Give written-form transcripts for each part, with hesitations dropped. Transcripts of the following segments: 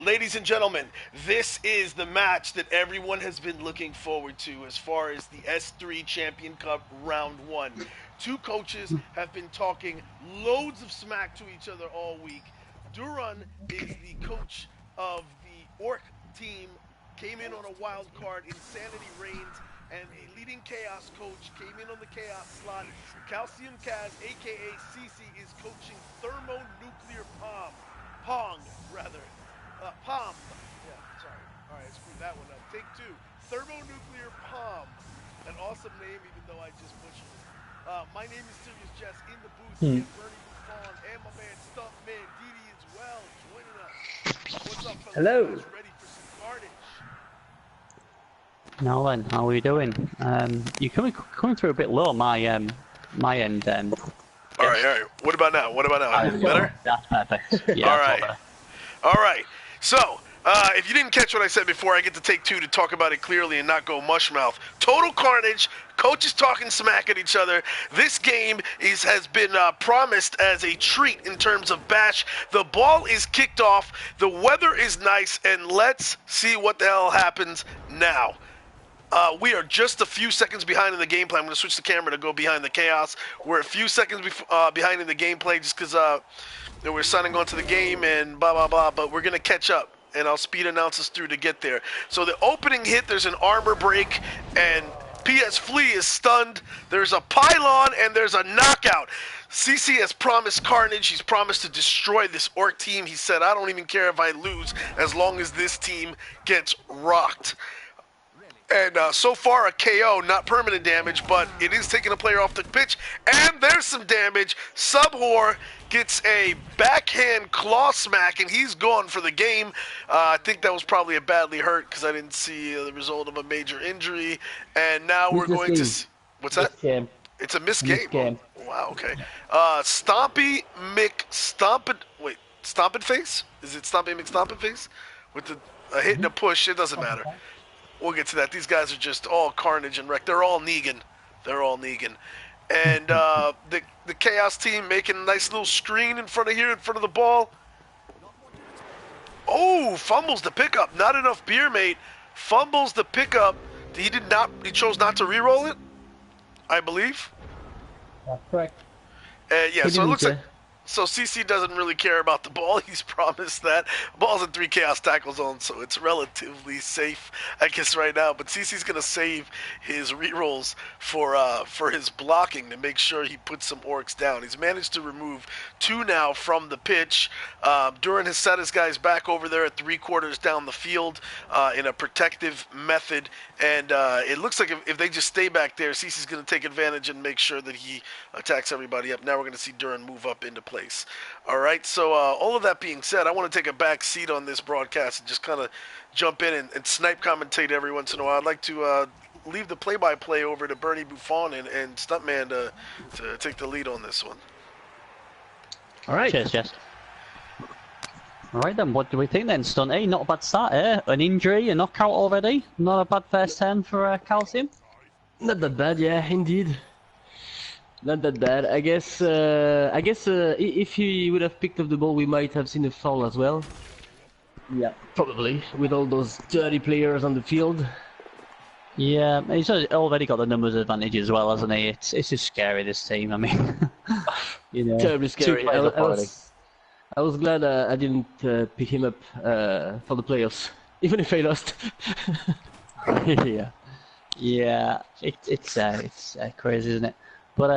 Ladies and gentlemen, this is the match that everyone has been looking forward to as far as the S3 Champion Cup Round 1. Two coaches have been talking loads of smack to each other all week. Durrun is the coach of the Orc team, came in on a wild card, Insanity Reins, and a leading Chaos coach came in on the Chaos slot. CalciumCas, aka CC, is coaching Thermonuclear POMB, POMB. Yeah, sorry. All right, I screwed that one up. Take two. Thermonuclear POMB. An awesome name, even though I just butchered it. My name is Jest. In the booth, we have BernieBuffon and my man Stuntmandidi as well joining us. What's up, fellas? Hello. You guys ready for some carnage? Now then, how are you doing? You're coming through a bit low, my end. All right. What about now? Better? That's perfect. Yeah. All right. So, if you didn't catch what I said before, I get to take two to talk about it clearly and not go mushmouth. Total carnage. Coaches talking smack at each other. This game has been promised as a treat in terms of bash. The ball is kicked off. The weather is nice, and let's see what the hell happens now. We are just a few seconds behind in the gameplay. I'm going to switch the camera to go behind the chaos. We're a few seconds behind in the gameplay just because we're signing on to the game and blah, blah, blah. But we're going to catch up, and I'll speed announce us through to get there. So the opening hit, there's an armor break, and PS Flea is stunned. There's a pylon, and there's a knockout. CC has promised carnage. He's promised to destroy this Orc team. He said, I don't even care if I lose as long as this team gets rocked. And so far a KO, not permanent damage, but it is taking a player off the pitch. And there's some damage. Subhor gets a backhand claw smack, and he's gone for the game. I think that was probably a badly hurt because I didn't see the result of a major injury. And now we're going to see... What's that? It's a missed game. Oh, wow, okay. Stompy McStompin... Wait, Stompin' Face? Is it Stompy McStompin' Face? With a hit and a push, it doesn't matter. We'll get to that. These guys are just all carnage and wreck. They're all Negan. And the Chaos team making a nice little screen in front of the ball. Oh, fumbles the pickup. Not enough beer, mate. Fumbles the pickup. He chose not to re-roll it, I believe. That's correct. Yeah, so it looks like... So CC doesn't really care about the ball. He's promised that. Ball's in 3 Chaos tackle zones, so it's relatively safe, I guess, right now. But CC's going to save his rerolls for his blocking to make sure he puts some orcs down. He's managed to remove 2 now from the pitch. Durrun has set his guys back over there at 3/4 down the field in a protective method. And it looks like if they just stay back there, CC's going to take advantage and make sure that he attacks everybody up. Now we're going to see Durrun move up into place. All right, so all of that being said, I want to take a back seat on this broadcast and just kind of jump in and snipe commentate every once in a while. I'd like to leave the play-by-play over to BernieBuffon and Stuntman to take the lead on this one. All right. Cheers, Jest. All right, then, what do we think then, Stunty? Not a bad start, eh? An injury, a knockout already. Not a bad first turn for Calcium. Not that bad, yeah, indeed. Not that bad. I guess if he would have picked up the ball, we might have seen a foul as well. Yeah, probably, with all those dirty players on the field. Yeah, he's already got the numbers advantage as well, hasn't he? It's just scary, this team. I mean, you know, terribly scary. I was glad I didn't pick him up for the playoffs, even if I lost. yeah, it's crazy, isn't it? But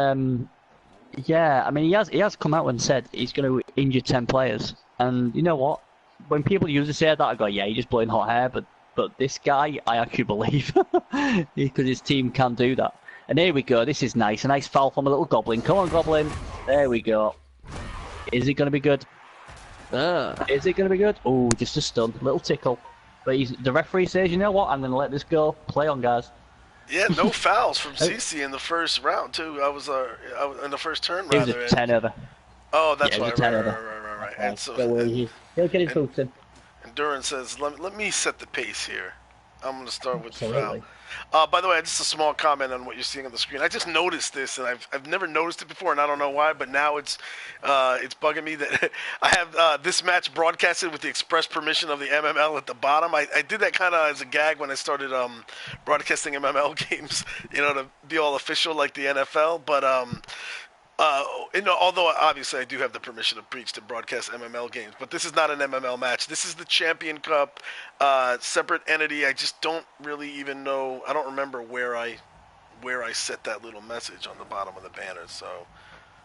yeah, I mean, he has come out and said he's going to injure 10 players, and you know what? When people usually say that, I go, yeah, he's just blowing hot air. But this guy, I actually believe, because his team can do that. And here we go. This is nice. A nice foul from a little goblin. Come on, goblin. There we go. Is it going to be good? Is it going to be good? Oh, just a stun, little tickle. But the referee says, you know what? I'm going to let this go. Play on, guys. Yeah, no fouls from CC in the first round too. I was in the first turn rather. It was a 10 over. Oh, that's right. Right. And so he'll get his boots in. And Durrun says, "Let me set the pace here. I'm gonna start with Absolutely. foul. By the way, just a small comment on what you're seeing on the screen. I just noticed this, and I've never noticed it before, and I don't know why, but now it's bugging me that I have this match broadcasted with the express permission of the MML at the bottom. I did that kind of as a gag when I started broadcasting MML games, to be all official like the NFL, but although obviously I do have the permission of Breach to broadcast MML games, but this is not an MML match. This is the Champion Cup, separate entity. I just don't really even know. I don't remember where I set that little message on the bottom of the banner. So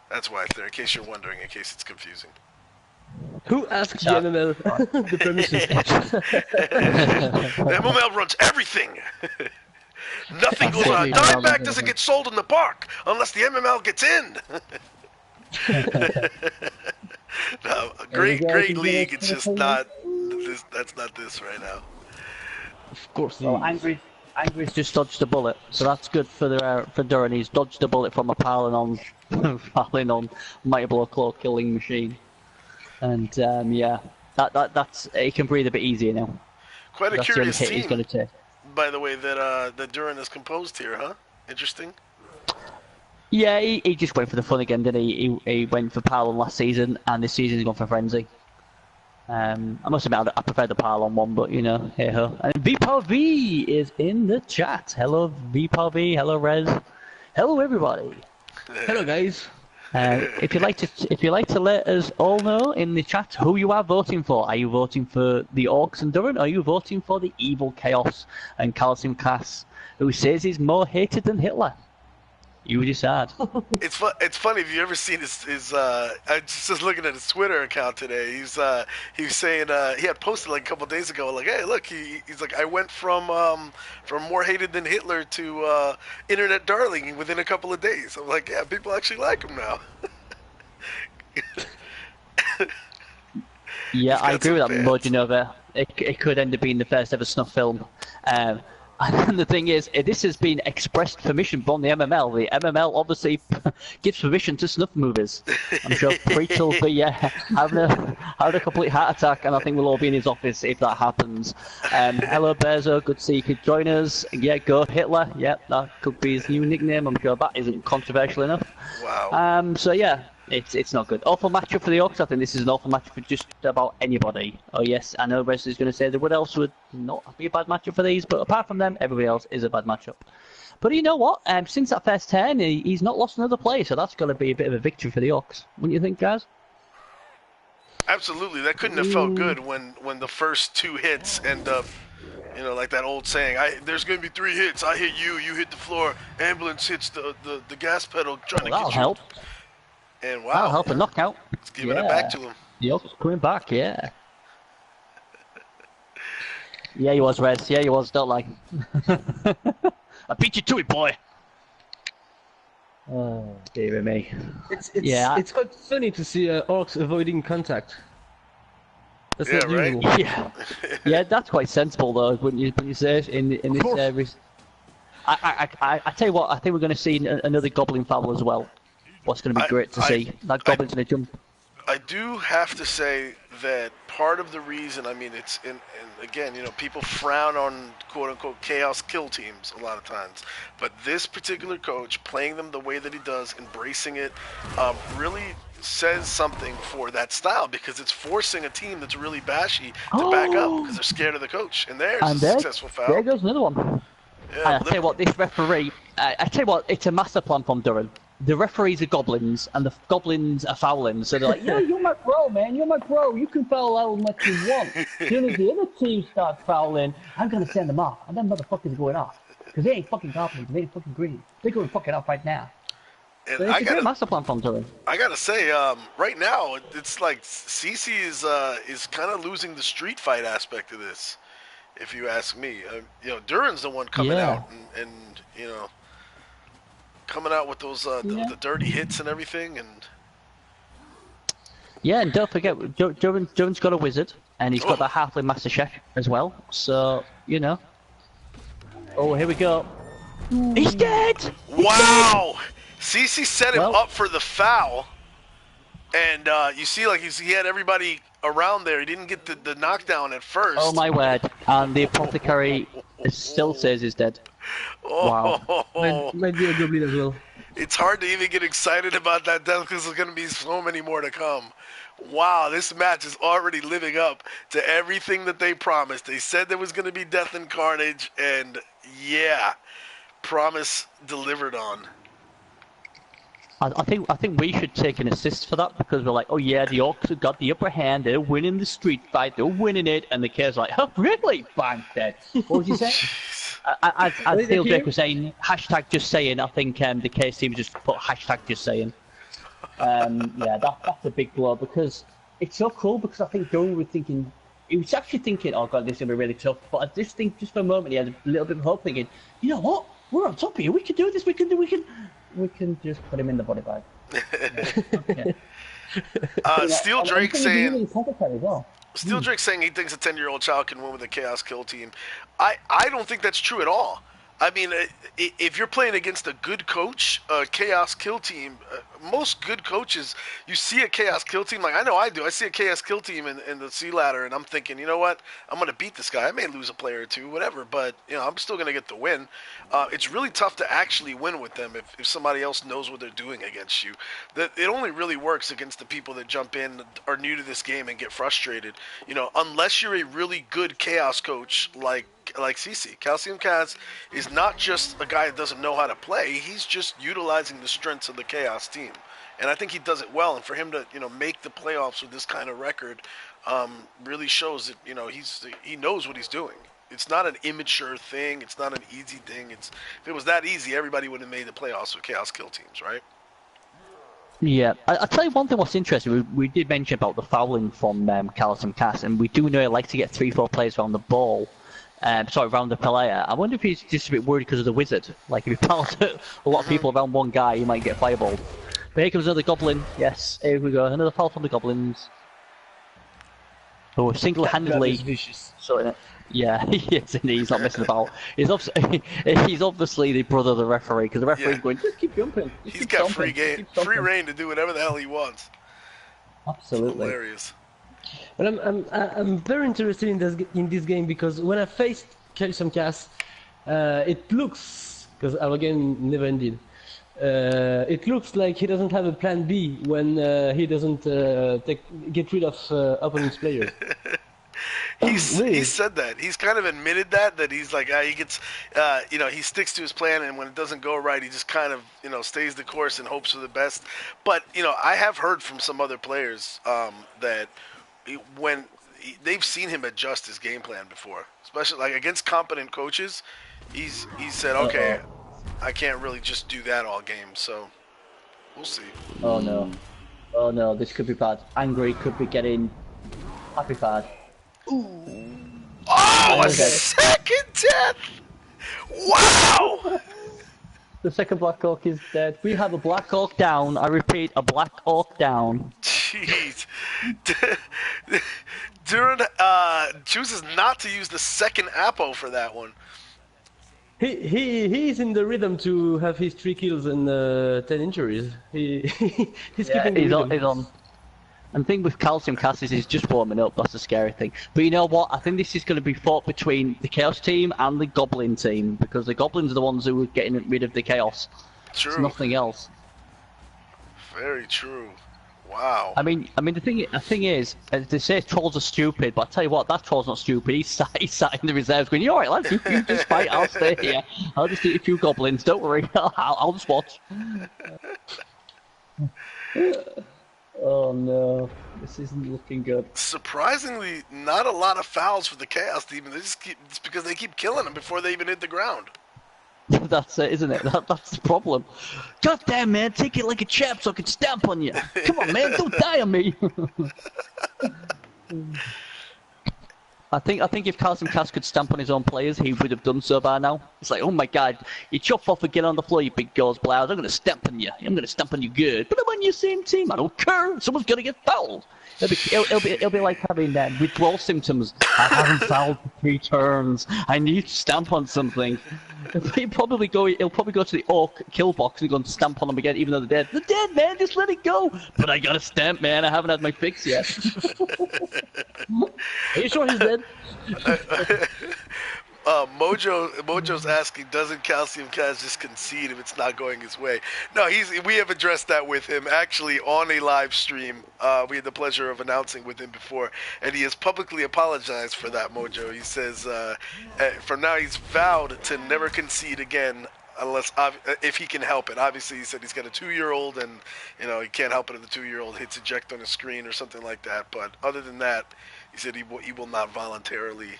that's why it's there. In case you're wondering, in case it's confusing. Who asked the MML the permission? The MML runs everything. Nothing goes on. Dimebag doesn't get sold in the park unless the MML gets in. No, great league. It's just not this. That's not this right now. Of course. Well, Angry's just dodged a bullet, so that's good for Durrun. He's dodged a bullet from a piling on Mighty Blow Claw killing machine, and that's he can breathe a bit easier now. Quite a That's curious the only hit team, he's going to take. by the way, that Durrun has composed here, huh? Interesting. Yeah, he just went for the fun again, didn't he? He went for Pylon last season, and this season he's gone for Frenzy. I must admit, I prefer the Pylon one, but hey ho. And VPOV is in the chat. Hello VPOV, hello Rez, hello everybody. Hello guys. If you'd like to let us all know in the chat who you are voting for. Are you voting for the Orcs and Durrun? Or are you voting for the evil Chaos and CalciumCas, who says he's more hated than Hitler? You decide. It's funny. Have you ever seen his I just looking at his Twitter account today. He was saying he had posted like a couple days ago, like, hey, look, he's like, I went from more hated than Hitler to internet darling within a couple of days. I'm like, yeah, people actually like him now. Yeah, I agree with that, Mojinova. It could end up being the first ever snuff film. And the thing is, this has been expressed permission from the MML. The MML obviously gives permission to snuff movies. I'm sure Preach will be having a complete heart attack, and I think we'll all be in his office if that happens. Hello, Bezo. Good to see you could join us. Yeah, go Hitler. Yep, that could be his new nickname. I'm sure that isn't controversial enough. Wow. So yeah. It's not good. Awful matchup for the Orcs. I think this is an awful matchup for just about anybody. Oh yes, I know Rest is going to say that what else would not be a bad matchup for these, but apart from them, everybody else is a bad matchup. But you know what? Since that first turn, he's not lost another play, so that's going to be a bit of a victory for the Orcs. Wouldn't you think, guys? Absolutely. That couldn't have felt good when the first two hits end up, like that old saying, there's going to be 3 hits. I hit you, you hit the floor, ambulance hits the gas pedal trying to get you. That'll help. And wow. That'll help a knockout. It's giving it back to him. The Orcs coming back, yeah. Yeah, he was, Reds. Yeah, he was. Don't lie. I beat you to it, boy. Oh, dear me. It's quite funny to see Orcs avoiding contact. That's not right? usual. Yeah, yeah, that's quite sensible though. When you say it in this. I tell you what, I think we're going to see another Goblin foul as well. What's going to be great to see. That Goblin's going to jump. I do have to say that part of the reason, it's and again, people frown on quote-unquote chaos kill teams a lot of times, but this particular coach, playing them the way that he does, embracing it, really says something for that style, because it's forcing a team that's really bashy to back up because they're scared of the coach. And there's a successful foul. There goes another one. Yeah, I tell you what, this referee, it's a master plan from Durrun. The referees are goblins, and the goblins are fouling. So they're like, yeah, you're my pro, man. You're my pro. You can foul how much you want. As soon as the other team starts fouling, I'm going to send them off. And them motherfuckers are going off. Because they ain't fucking goblins. They ain't fucking green. They're going fucking off right now. And So it's a great master plan from Durrun. I gotta say, right now it's like CC is kind of losing the street fight aspect of this, if you ask me. Durrun's the one coming out and coming out with those the dirty hits and everything, and yeah, and don't forget, Durrun's got a wizard, and he's got that halfling master chef as well. So Oh, here we go. He's dead. Wow! CC set him up for the foul, and you see, like he had everybody around there. He didn't get the knockdown at first. Oh my word! And the apothecary It still says he's dead. Wow. Might be a goblin as well. It's hard to even get excited about that death because there's going to be so many more to come. Wow, this match is already living up to everything that they promised. They said there was going to be death and carnage, and yeah, promise delivered on. I think we should take an assist for that because we're like, oh yeah, the Orcs have got the upper hand. They're winning the street fight. They're winning it, and the Chaos like, oh really? Bang, dead. What was you saying? As Neil Drake was saying, hashtag just saying. I think the Chaos team just put hashtag just saying. Yeah, that's a big blow because it's so cool because I think Durrun was thinking, he was actually thinking, oh god, this is gonna be really tough. But I just think, just for a moment, he had a little bit of hope, thinking, you know what? We're on top here. We can do this. We can just put him in the body bag. Okay. Steel Drake saying. Well. Steel Drake saying he thinks a 10-year-old child can win with a Chaos Kill team. I don't think that's true at all. I mean, if you're playing against a good coach, a Chaos Kill team, most good coaches, you see a Chaos Kill team, like I know I do. I see a Chaos Kill team in the C ladder, and I'm thinking, you know what? I'm going to beat this guy. I may lose a player or two, whatever, but you know, I'm still going to get the win. It's really tough to actually win with them if somebody else knows what they're doing against you. It only really works against the people that jump in, are new to this game, and get frustrated. You know, unless you're a really good Chaos coach like CC. CalciumCas is not just a guy that doesn't know how to play. He's just utilizing the strengths of the Chaos team. And I think he does it well. And for him to, you know, make the playoffs with this kind of record really shows that, you know, he knows what he's doing. It's not an immature thing. It's not an easy thing. If it was that easy, everybody would have made the playoffs with Chaos Kill teams, right? Yeah, I'll tell you one thing what's interesting. We did mention about the fouling from CalciumCas, and we do know he likes to get 3-4 players around the ball. Around the player. I wonder if he's just a bit worried because of the wizard. Like, if he fouls a lot of people around one guy, he might get fireballed. But here comes another goblin. Yes, here we go. Another foul from the goblins. Oh, single-handedly sorting it. Yeah, he is, and he's not messing about. He's obviously the brother of the referee, because the referee's going, just keep jumping. He's got free reign to do whatever the hell he wants. Absolutely. It's hilarious. But I'm very interested in this game because when I faced CalciumCas, it looks, because our game never ended, it looks like he doesn't have a plan B when he doesn't get rid of opponent's players. He said that. He's kind of admitted that he's like, he gets, you know, he sticks to his plan, and when it doesn't go right, he just kind of, you know, stays the course and hopes for the best. But, you know, I have heard from some other players that when they've seen him adjust his game plan before, especially like against competent coaches, he said, okay, I can't really just do that all game, so we'll see. Oh no, this could be bad. Angry could be getting happy bad. Ooh. Oh, a second death! Wow! The second Black Orc is dead. We have a Black Orc down. I repeat, a Black Orc down. Jeez. Durrun chooses not to use the second Apo for that one. He's in the rhythm to have his 3 kills and 10 injuries. He's keeping the rhythm. He's on. And the thing with CalciumCas is he's just warming up. That's the scary thing. But you know what? I think this is going to be fought between the Chaos team and the Goblin team, because the Goblins are the ones who are getting rid of the Chaos. True. It's nothing else. Very true. Wow. I mean, the thing is, they say trolls are stupid, but I tell you what, that troll's not stupid. He's sat in the reserves going, "You all right, lads? You just fight. I'll stay here. I'll just eat a few goblins. Don't worry. I'll just watch." Oh no, this isn't looking good. Surprisingly, not a lot of fouls for the Chaos team. It's because they keep killing them before they even hit the ground. That's it, isn't it? That's the problem. God damn, man, take it like a champ so I can stamp on you. Come on, man, don't die on me. I think if CalciumCas could stamp on his own players, he would have done so by now. It's like, oh my god, you chop off and get on the floor, you big gauze blouse. I'm gonna stamp on you. I'm gonna stamp on you good. But I'm on your same team. I don't care. Someone's gonna get fouled. It'll be like having withdrawal symptoms. I haven't fouled for 3 turns. I need to stamp on something. He'll probably go to the Orc kill box and go and stamp on them again, even though they're dead. They're dead, man. Just let it go. But I gotta stamp, man. I haven't had my fix yet. Are you sure he's dead? Mojo's asking, doesn't CalciumCas just concede if it's not going his way? No, we have addressed that with him actually on a live stream. We had the pleasure of announcing with him before, and he has publicly apologized for that, Mojo. He says from now he's vowed to never concede again unless if he can help it. Obviously, he said he's got a 2-year-old, and he can't help it if the 2-year-old hits eject on his screen or something like that. But other than that, he said he will not voluntarily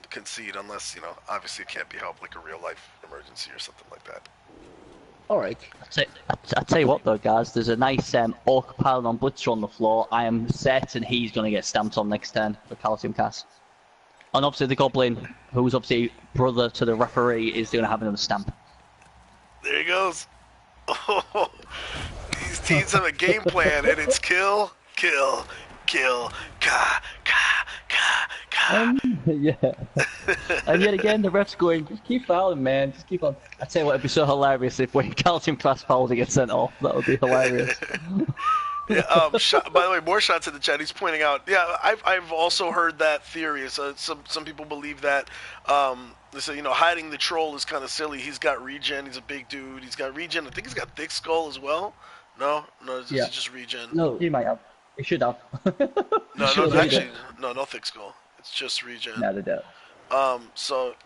concede unless, obviously it can't be helped, like a real life emergency or something like that. Alright. I'll tell you what though, guys, there's a nice orc pile on Blitzer on the floor. I am certain he's going to get stamped on next turn for CalciumCas. And obviously the Goblin, who's obviously brother to the referee, is going to have another stamp. There he goes. Oh, these teams have a game plan, and it's kill, kill, kill, ka, ka, ka, ka. Yeah. And yet again, the ref's going, just keep fouling, man. Just keep on. I tell you what, it'd be so hilarious if when CalciumCas fouls, he gets sent off. That would be hilarious. Yeah, by the way, more shots in the chat. He's pointing out. Yeah, I've also heard that theory. So some people believe that. They say hiding the troll is kind of silly. He's got regen. He's a big dude. He's got regen. I think he's got thick skull as well. No, it's just regen. No, he might have. He should have. No, actually, no thick skull. It's just regen. No, they don't.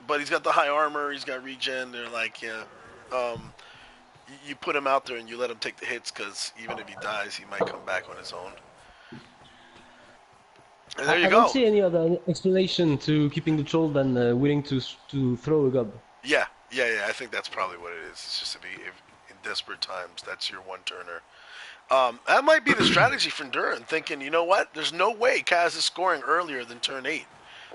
But he's got the high armor. He's got regen. They're like, you put him out there and you let him take the hits, because even if he dies, he might come back on his own. And there you go. I don't see any other explanation to keeping the troll than willing to throw a gob. Yeah. I think that's probably what it is. It's just if in desperate times, that's your one-turner. That might be the strategy from Durrun, thinking, you know what? There's no way Kaz is scoring earlier than turn 8.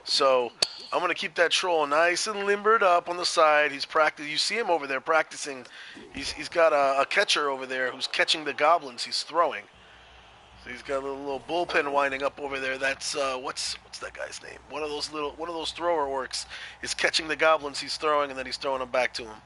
So I'm going to keep that troll nice and limbered up on the side. He's practicing. You see him over there practicing. He's got a catcher over there who's catching the goblins he's throwing. So he's got a little bullpen winding up over there. That's what's that guy's name? One of those thrower orcs is catching the goblins he's throwing, and then he's throwing them back to him.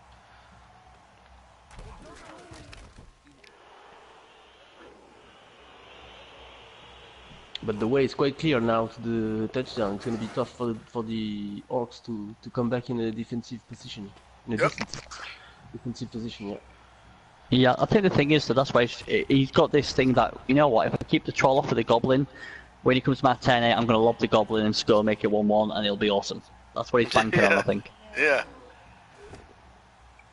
But the way is quite clear now to the touchdown. It's going to be tough for the orcs to come back in a defensive position. Defensive position, yeah. Yeah, I think the thing is that's why he's got this thing that, you know what, if I keep the troll off of the Goblin, when he comes to my turn 8, I'm going to lob the Goblin and score, make it 1-1, and it'll be awesome. That's what he's banking on, I think. Yeah.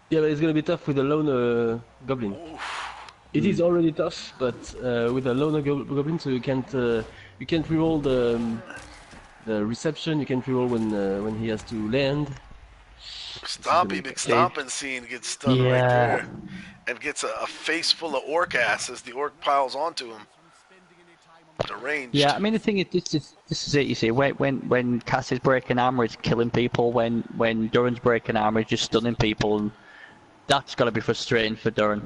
Yeah, but it's going to be tough with a lone Goblin. It is already tough, but with a loner Goblin, so you can't reroll the reception. You can't reroll when he has to land. McStompin scene gets stunned right there, and gets a face full of orc ass as the orc piles onto him. Deranged. Yeah, I mean the thing is, this is it. You see, when Cass is breaking armor, it's killing people. When Durrun's breaking armor, it's just stunning people, and that's got to be frustrating for Durrun.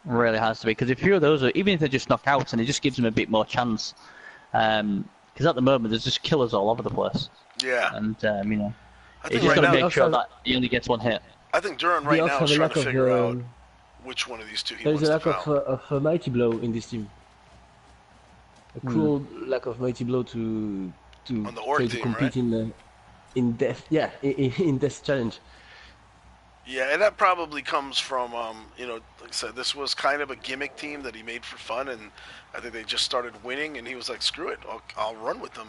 Really has to be, because if few of those are, even if they're just knockouts, and it just gives them a bit more chance. Because at the moment there's just killers all over the place. Yeah. And he's just got to make sure that he only gets one hit. I think Durrun right now is trying to figure out which one of these two he wants to foul. There's a lack of mighty blow in this team. A cruel lack of mighty blow to on the orc try team, to compete right? in death. Yeah, in death challenge. Yeah, and that probably comes from, like I said, this was kind of a gimmick team that he made for fun, and I think they just started winning, and he was like, screw it, I'll run with them.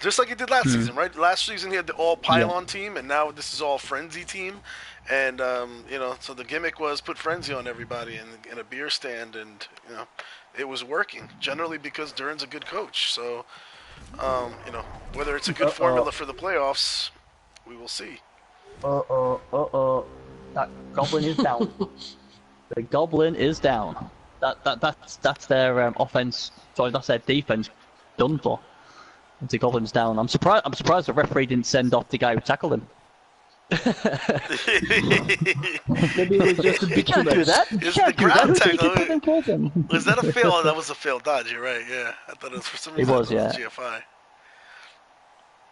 Just like he did last season, right? Last season he had the all-pylon team, and now this is all Frenzy team. And, so the gimmick was put Frenzy on everybody in a beer stand, and, it was working, generally because Durrun's a good coach. So, whether it's a good formula for the playoffs, we will see. That Goblin is down. The Goblin is down. That's their offense. Sorry, that's their defense done for. The Goblin's down. I'm surprised the referee didn't send off the guy who tackled him. Maybe it was just a bit too much. Do that. Is the ground tackle? Was that a fail? Oh, that was a failed dodge. You're right. Yeah, I thought it was for some reason. It was, yeah. GFI.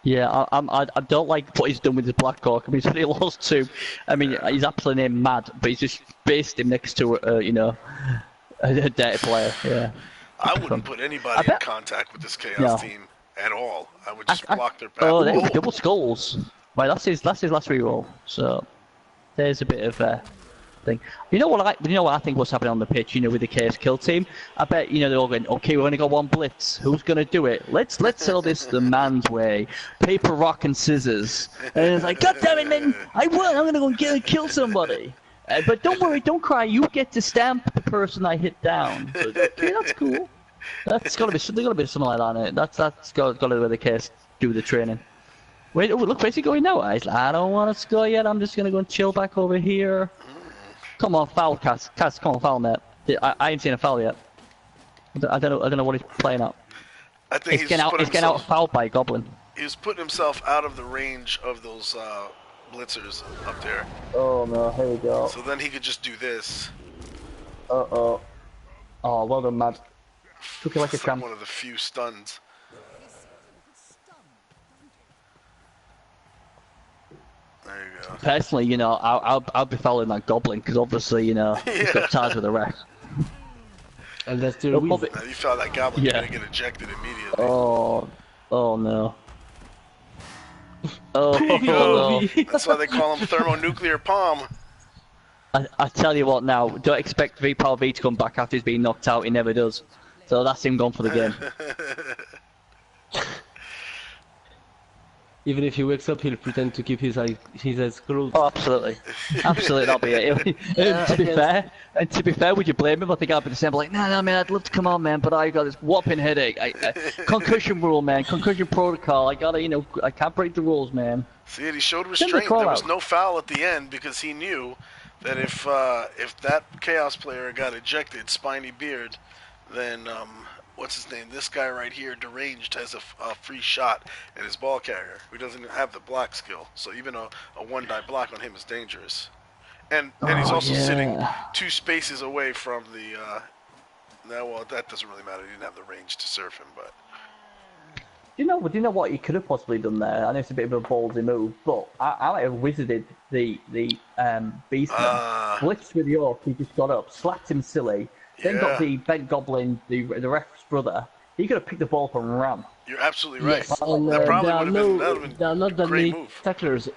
Yeah, I don't like what he's done with his Blackhawk. I mean, he's only lost 2. I mean, he's absolutely mad, but he's just based him next to, a dirty player. Yeah. I wouldn't put anybody in contact with this Chaos team at all. I would just block their path. Oh, they were double skulls. Right, that's his last reroll. So there's a bit of thing. You know what I think what's happening on the pitch, with the KS kill team? I bet, they're all going, okay, we've only got one blitz. Who's going to do it? Let's sell this the man's way. Paper, rock, and scissors. And it's like, God damn it, man, I won. I'm going to go kill somebody. But don't worry, don't cry. You get to stamp the person I hit down. So, okay, that's cool. That's got to be something like that, isn't it? That's got to be where the KS do the training. Wait, oh, look, where's he going now? He's like, I don't want to score yet. I'm just going to go and chill back over here. Come on, foul, Cas. Cas, come on, foul, mate. I ain't seen a foul yet. I don't know what he's playing at. I think he's getting out fouled by Goblin. He was putting himself out of the range of those blitzers up there. Oh no, here we go. So then he could just do this. Oh, well done, Mad. Took it like a champ. One of the few stuns. There you go. Personally, I'll be following that Goblin because obviously, he's got ties with the ref. And that's the reason. Now you felt that Goblin gonna get ejected immediately. Oh no. Oh no. That's why they call him Thermonuclear POMB. I tell you what now, don't expect POMB to come back after he's been knocked out. He never does. So that's him gone for the game. Even if he wakes up, he'll pretend to keep his eyes closed. Oh, absolutely. Absolutely, that'll be it. To be fair, would you blame him? I think I'd be the same. Like, no, man, I'd love to come on, man, but I got this whopping headache. Concussion rule, man. Concussion protocol. I gotta, I can't break the rules, man. See, he showed restraint. There was no foul at the end because he knew that if that Chaos player got ejected, Spiny Beard, then what's his name? This guy right here, Deranged, has a free shot at his ball carrier, who doesn't have the block skill. So even a one-die block on him is dangerous. And he's also sitting 2 spaces away from the. Well, that doesn't really matter. He didn't have the range to surf him, but. Do you know what he could have possibly done there? I know it's a bit of a ballsy move, but I might have wizarded the Beastman. Blitzed with the Orc, he just got up, slapped him silly, then got the bent Goblin, the ref's brother. He could have picked the ball up and ran. You're absolutely right. Yes. And, that probably would have been there are not that great many move. tacklers.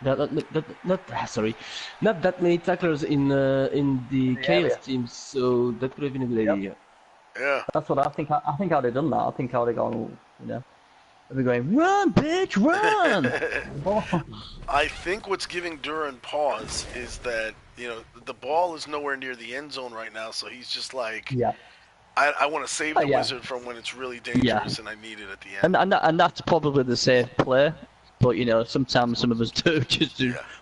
Not that many tacklers in the Chaos team, so that could have been a good idea. Yeah. That's what I think. I think I'd have done that. I think I would have gone, I'd be going, run, bitch, run! I think what's giving Durrun pause is that, the ball is nowhere near the end zone right now, so he's just like, I want to save the wizard from when it's really dangerous and I need it at the end. And that's probably the safe play, but sometimes some of us do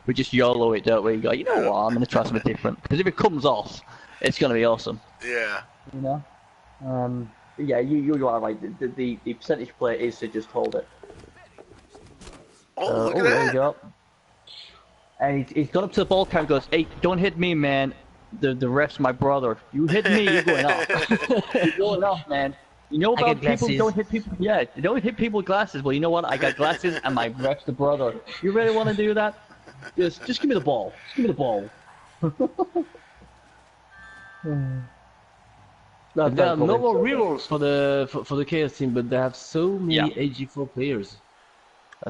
we just YOLO it, don't we? And go, you know what, I'm going to try something different. Because if it comes off, it's going to be awesome. Yeah. You are right. The percentage play is to just hold it. Look at that. There you go. And he's gone up to the ball count and goes, hey, don't hit me, man. The ref's my brother. You hit me, you're going off. You're going off, man. You know about people who don't hit people? Yeah, you don't hit people with glasses. Well, you know what? I got glasses and my ref's the brother. You really want to do that? Just give me the ball. Just give me the ball. There are no more rerolls for the Chaos team, but they have so many AG4 players.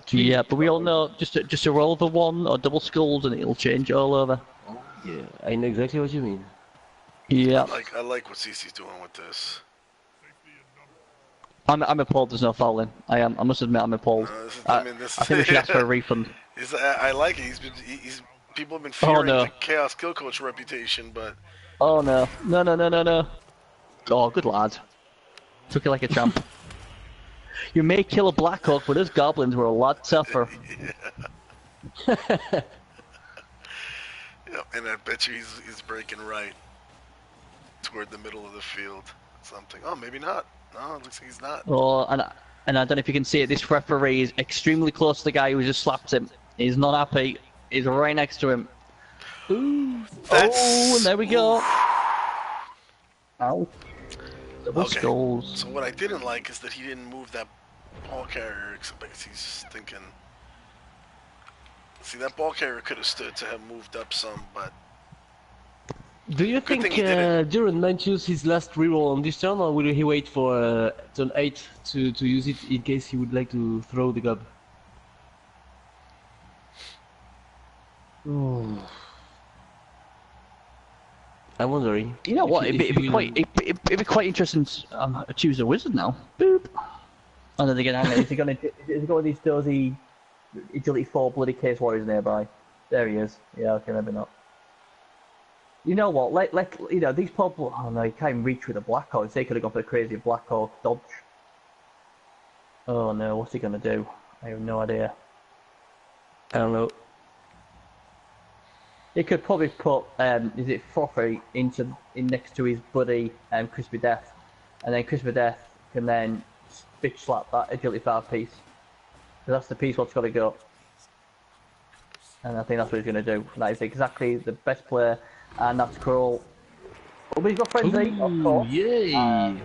Yeah, but we all know just a roll of a 1 or double skulls and it'll change all over. Yeah, I know exactly what you mean. Yeah. I like what CC's doing with this. I'm appalled there's no fouling. I must admit I'm appalled. I think we should ask for a refund. I like it. People have been fearing the Chaos Kill Coach reputation, but... Oh no. No. Oh, good lad. Took it like a champ. You may kill a Black Hawk, but us goblins were a lot tougher. And I bet you he's breaking right toward the middle of the field. Something. Oh, maybe not. No, it looks like he's not. Oh, and I don't know if you can see it. This referee is extremely close to the guy who just slapped him. He's not happy. He's right next to him. Ooh. Oh, and there we go. Ow. Double skulls. So what I didn't like is that he didn't move that ball carrier because he's thinking. See, that ball carrier could have stood to have moved up some, but. Do you think Durrun might use his last reroll on this turn, or will he wait for turn 8 to use it in case he would like to throw the gob? Ooh. I'm wondering. You know what? If It'd be quite interesting to choose a wizard now. Boop. And then again, is he going to go with these dozy agility 4 bloody case warriors nearby? There he is. Yeah, okay, maybe not. You know what? Let you know these people. Oh no, you can't even reach with a Black Hawk. They could have gone for the crazy Black Hawk dodge. Oh no, what's he gonna do? I have no idea. I don't know. He could probably put is it Frothy in next to his buddy Crispy Death, and then Crispy Death can then bitch slap that agility 5 piece. So that's the piece what's got to go. And I think that's what he's going to do. That is exactly the best player, and that's Cruel. Oh, but he's got Frenzy, of course. Yay! Yeah,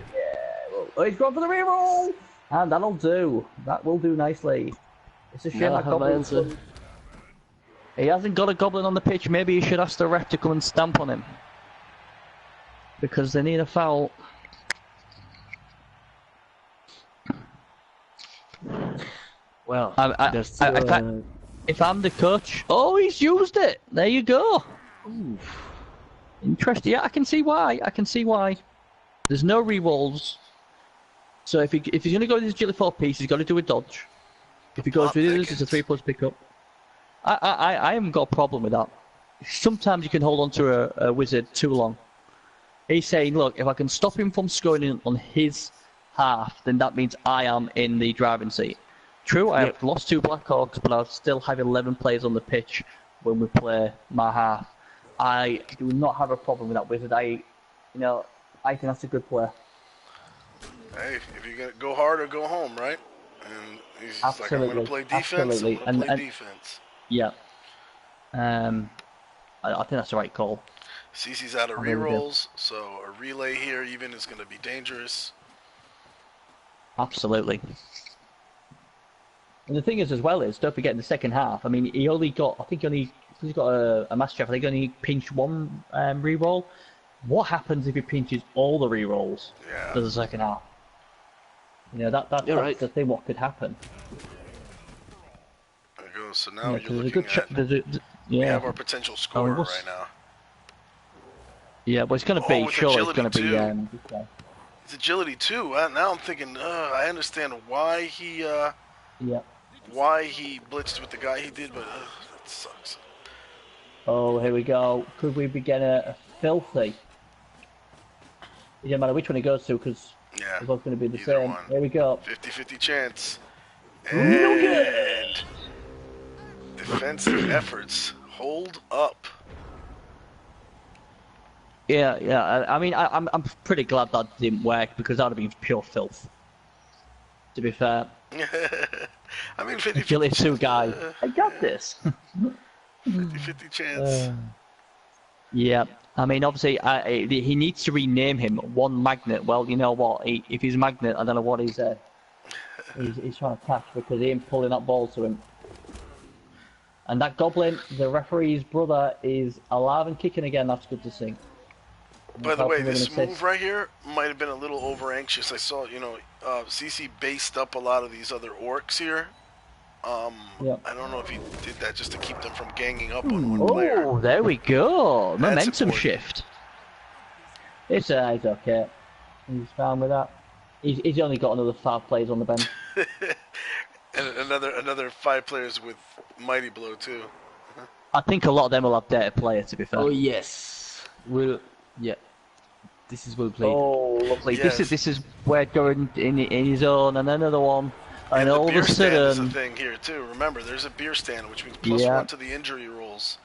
well, he's gone for the reroll! And that'll do. That will do nicely. It's a shame Now I that have my answer. Goblin... He hasn't got a Goblin on the pitch. Maybe he should ask the ref to come and stamp on him. Because they need a foul. Well, if I'm the coach, oh, he's used it. There you go. Oof. Interesting. Yeah, I can see why. There's no rerolls. So if he's going to go with his agility 4 piece, he's got to do a dodge. If he goes with this, it's a 3+ pickup. I haven't got a problem with that. Sometimes you can hold on to a wizard too long. He's saying, look, if I can stop him from scoring on his half, then that means I am in the driving seat. True, I have lost 2 Blackhawks, but I'll still have 11 players on the pitch when we play my half. I do not have a problem with that wizard. I think that's a good player. Hey, if you're gonna go hard or go home, right? And he's just like, I'm gonna play defense. Absolutely. I'm gonna play defense. Yeah. I think that's the right call. CC's out of rerolls, so a relay here even is gonna be dangerous. Absolutely. And the thing is, as well, is don't forget in the second half. I mean, he only got. I think he's got a master chef. I think he only pinched 1 reroll. What happens if he pinches all the rerolls for the second half? You know that's right. the thing. What could happen? There it goes. So now you're looking at. We have our potential scorer right now. Yeah, but it's going to be. Sure, it's going to be. It's agility too. Now I'm thinking. I understand why he. Why he blitzed with the guy he did, but that sucks. Oh, here we go. Could we be getting a filthy? It doesn't matter which one he goes to, because they're both going to be the same. One. Here we go. 50-50 chance. And defensive efforts hold up. Yeah. I mean, I'm pretty glad that didn't work, because that would have been pure filth. To be fair. I mean, 50-50 Agility 2 guy. I got this. 50-50 chance. Yeah. I mean, obviously, he needs to rename him One Magnet. Well, you know what? If he's Magnet, I don't know what he's trying to catch, because he ain't pulling that ball to him. And that Goblin, the referee's brother, is alive and kicking again. That's good to see. By the way, this move right here might have been a little over anxious. I saw, CC based up a lot of these other orcs here. I don't know if he did that just to keep them from ganging up on one player. Oh, there we go. Momentum shift. It's okay. He's fine with that. He's only got another 5 players on the bench. And another 5 players with Mighty Blow too. I think a lot of them will have data player, to be fair. Oh yes. This is well played. Oh, lovely. Yes. This is where going in his own, and another one. And all of a stand is sudden, a thing here too. Remember, there's a beer stand, which means +1 to the injury rolls.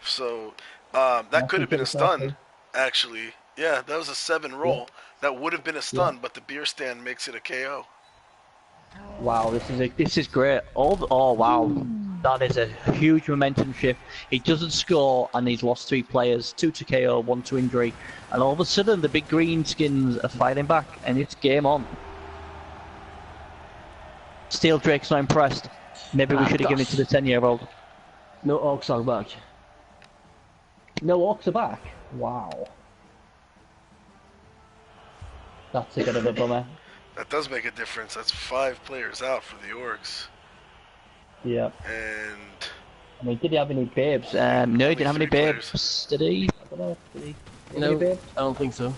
So that could have been a stun, actually. Yeah, that was a 7 roll. That would have been a stun, but the beer stand makes it a KO. wow, this is great. Oh wow, that is a huge momentum shift. He doesn't score, and he's lost 3 players, 2 to KO, 1 to injury, and all of a sudden the big green skins are fighting back, and it's game on. Steel Drake's not impressed. Maybe we should have given it to the 10-year-old. No orcs are back. No orcs are back. Wow. That's a bit of a bummer. That does make a difference. That's 5 players out for the orcs. Yeah. And I mean, did he have any babes? No, he didn't have any 3 babes. Did he? I don't know. Did he? Have No, any babes? I don't think so.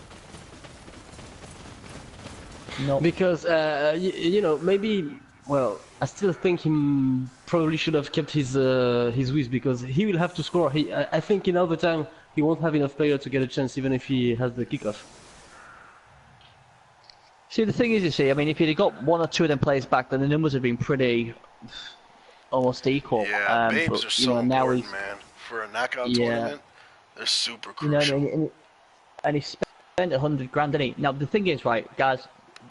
No. Because you know, maybe. Well, I still think he probably should have kept his whiz because he will have to score. I think in overtime he won't have enough player to get a chance, even if he has the kickoff. See, the thing is, you see, I mean, if he'd have got one or two of them players back, then the numbers have been pretty almost equal. Yeah, babes but, are so now important, he's, man. For a knockout Yeah. tournament, they're super you know, crucial. and he spent 100 grand, didn't he? Now the thing is, right, guys,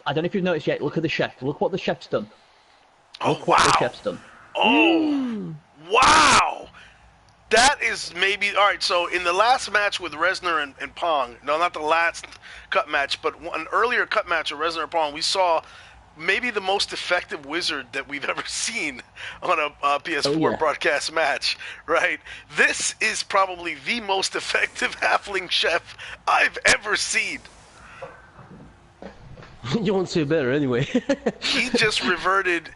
I don't know if you've noticed yet. Look at the chef. Look what the chef's done. Oh, Look what the wow. chef's done. Oh, wow! That is maybe all right. So in the last match with Resner and Pong, no, not the last cut match, but an earlier cut match of Resner and Pong, we saw maybe the most effective wizard that we've ever seen on a PS4 broadcast match. Right? This is probably the most effective halfling chef I've ever seen. You won't say better anyway. He just reverted.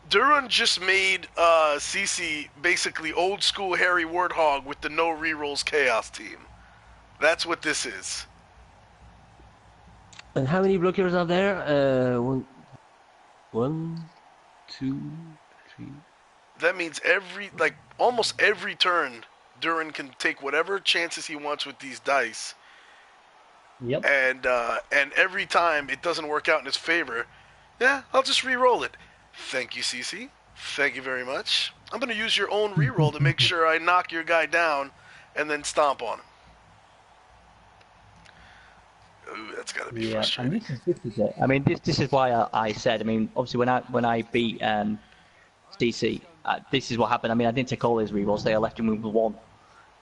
Durrun just made CC basically old school Harry Warthog with the no rerolls chaos team. That's what this is. And how many blockers are there? One, two, three. That means almost every turn, Durrun can take whatever chances he wants with these dice. Yep. And every time it doesn't work out in his favor, yeah, I'll just re-roll it. Thank you, CC. Thank you very much. I'm going to use your own re-roll to make sure I knock your guy down and then stomp on him. Ooh, that's got to be frustrating. And this is it. I mean, this is why I said. I mean, obviously when I beat DC, this is what happened. I mean, I didn't take all his rerolls. They left him with one,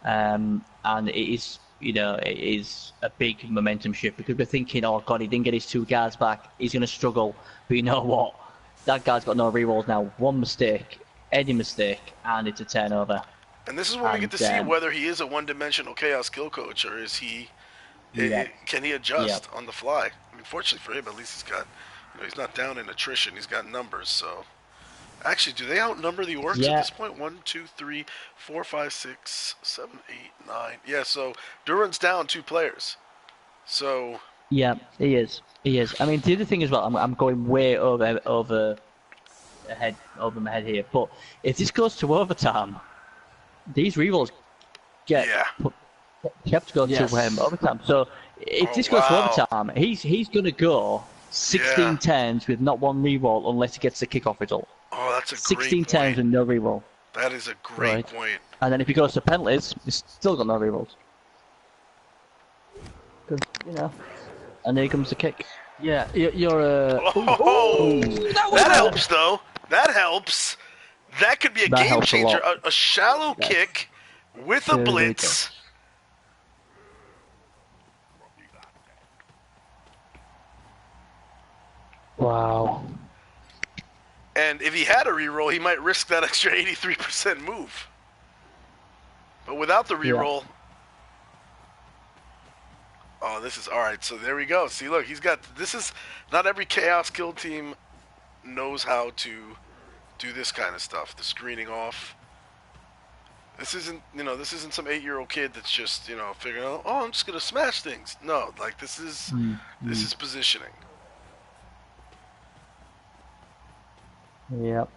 and it is. You know, it is a big momentum shift because we're thinking, oh God, he didn't get his two guards back. He's going to struggle. But you know what? That guy's got no rerolls now. One mistake, any mistake, and it's a turnover. And this is where we get to see whether he is a one-dimensional chaos skill coach or is he? Can he adjust on the fly? I mean, fortunately for him, at least he's got. You know, he's not down in attrition. He's got numbers. So, actually, do they outnumber the orcs at this point? 1, 2, 3, 4, 5, 6, 7, 8, 9. Yeah. So Durrun's down 2 players. So. Yeah, he is. He is. I mean, the other thing as well, I'm going way over my head here. But if this goes to overtime, these rerolls get kept to go to overtime. So if this goes to overtime, he's going to go 16 turns with not one reroll unless he gets the kickoff result. Oh, that's a 16 great turns point. with no reroll. That is a great point. And then if he goes to penalties, he's still got no rerolls. Because, you know. And here comes the kick. Yeah, you're that helps though. That helps. That could be a game changer. A shallow kick with a blitz. Wow. And if he had a reroll, he might risk that extra 83% move. But without the reroll, oh, this is all right. So there we go. See, look, he's got. This is not every chaos kill team knows how to do this kind of stuff. The screening off. This isn't, this isn't some 8-year-old kid that's just, figuring out, oh, I'm just gonna smash things. No, like this is positioning. Yep.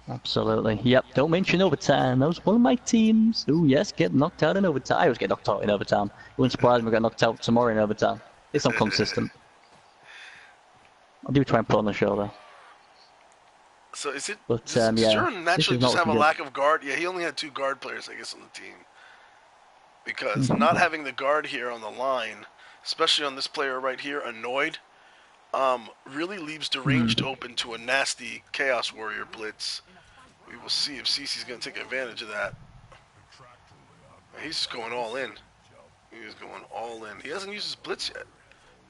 Absolutely. Yep. Don't mention overtime. That was one of my teams. Oh yes, get knocked out in overtime. I always get knocked out in overtime. It wouldn't surprise me if I got knocked out tomorrow in overtime. It's not consistent. I do try and put on the show though. So is it? But does Durrun naturally just have a lack of guard? Yeah, he only had 2 guard players, I guess, on the team. Because not having the guard here on the line, especially on this player right here, Annoyed, really leaves deranged open to a nasty Chaos Warrior blitz. We will see if CC's going to take advantage of that. He's just going all in. He's going all in. He hasn't used his blitz yet.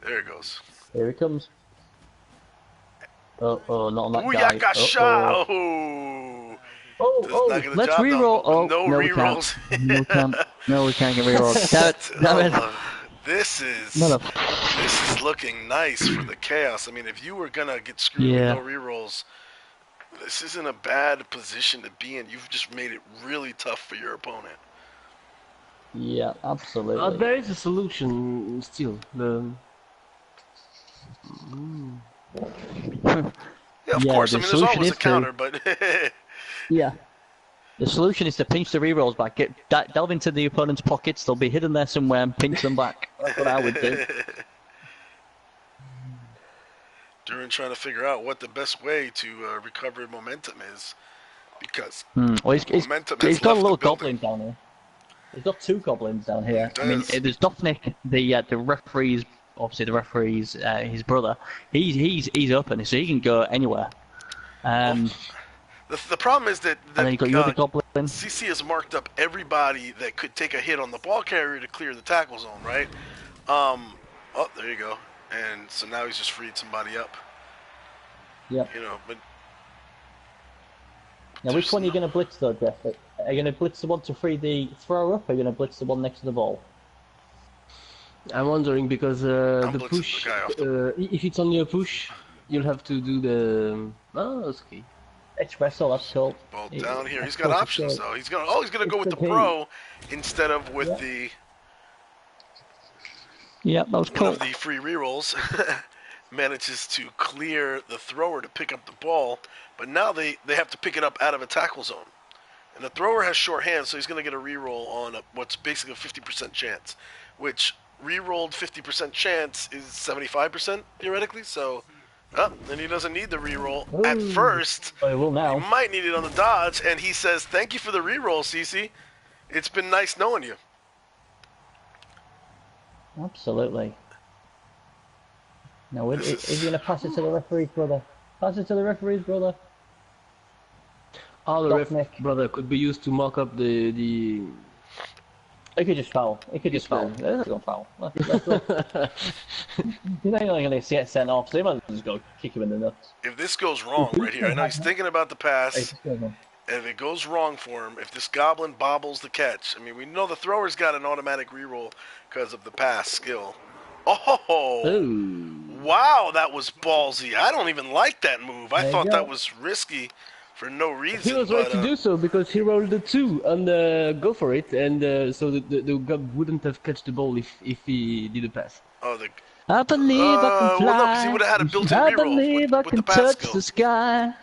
There it goes. Here he comes. not on that guy. Booyakasha! Let's reroll. Oh, no rerolls. No, we can't get rerolls. Damn it. This is looking nice for the Chaos. I mean, if you were gonna get screwed with no rerolls, This isn't a bad position to be in. You've just made it really tough for your opponent. Yeah, absolutely. There is a solution still. Yeah, of Yeah, course. I the mean, there's solution always is a counter, but yeah. The solution is to pinch the rerolls back, delve into the opponent's pockets, they'll be hidden there somewhere, and pinch them back. That's what I would do. Durrun trying to figure out what the best way to recover momentum is, because Well, momentum he's has got a left the little building. goblin down here. He's got 2 goblins down here. He I mean, does. there's Dofnik, the referee's, obviously the referee's, his brother. He's open, so he can go anywhere. Well, the problem is that And then you got your other goblin. CC has marked up everybody that could take a hit on the ball carrier to clear the tackle zone, right? Oh, there you go. And so now he's just freed somebody up. Yep. You know, but Now, which one are you going to blitz though, Jeff? Are you going to blitz the one to free the thrower up, or are you going to blitz the one next to the ball? I'm wondering because the push, the guy off if it's only a push, you'll have to do the. Oh, that's okay. Espresso, that's cool. Ball down here. He's got options though. He's gonna go with the pro instead of with the. Yeah, that was cool. One of the free rerolls manages to clear the thrower to pick up the ball, but now they have to pick it up out of a tackle zone. And the thrower has short hands, so he's going to get a reroll on what's basically a 50% chance, which rerolled 50% chance is 75% theoretically, so then he doesn't need the reroll at first. But he will now. He might need it on the dodge, and he says, "Thank you for the reroll, CC. It's been nice knowing you." Absolutely. Now, is he going to pass it to the referee's brother? Pass it to the referee's brother. Oh, the ref brother could be used to mock up the. He could just foul. He could just foul. Let's go foul. Let's He's not going to get sent off, so he might just go kick him in the nuts. If this goes wrong right here, I know he's thinking about the pass. If it goes wrong for him, if this goblin bobbles the catch, I mean, we know the thrower's got an automatic reroll because of the pass skill. Oh! Ooh. Wow, that was ballsy. I don't even like that move. I thought that was risky for no reason. He was right to do so because he rolled the 2 on the go for it, and so the gob wouldn't have catch the ball if he did a pass. Oh, I believe I can fly. Well, no, because he would have had a built-in reroll I believe I can with the pass touch skill. the sky.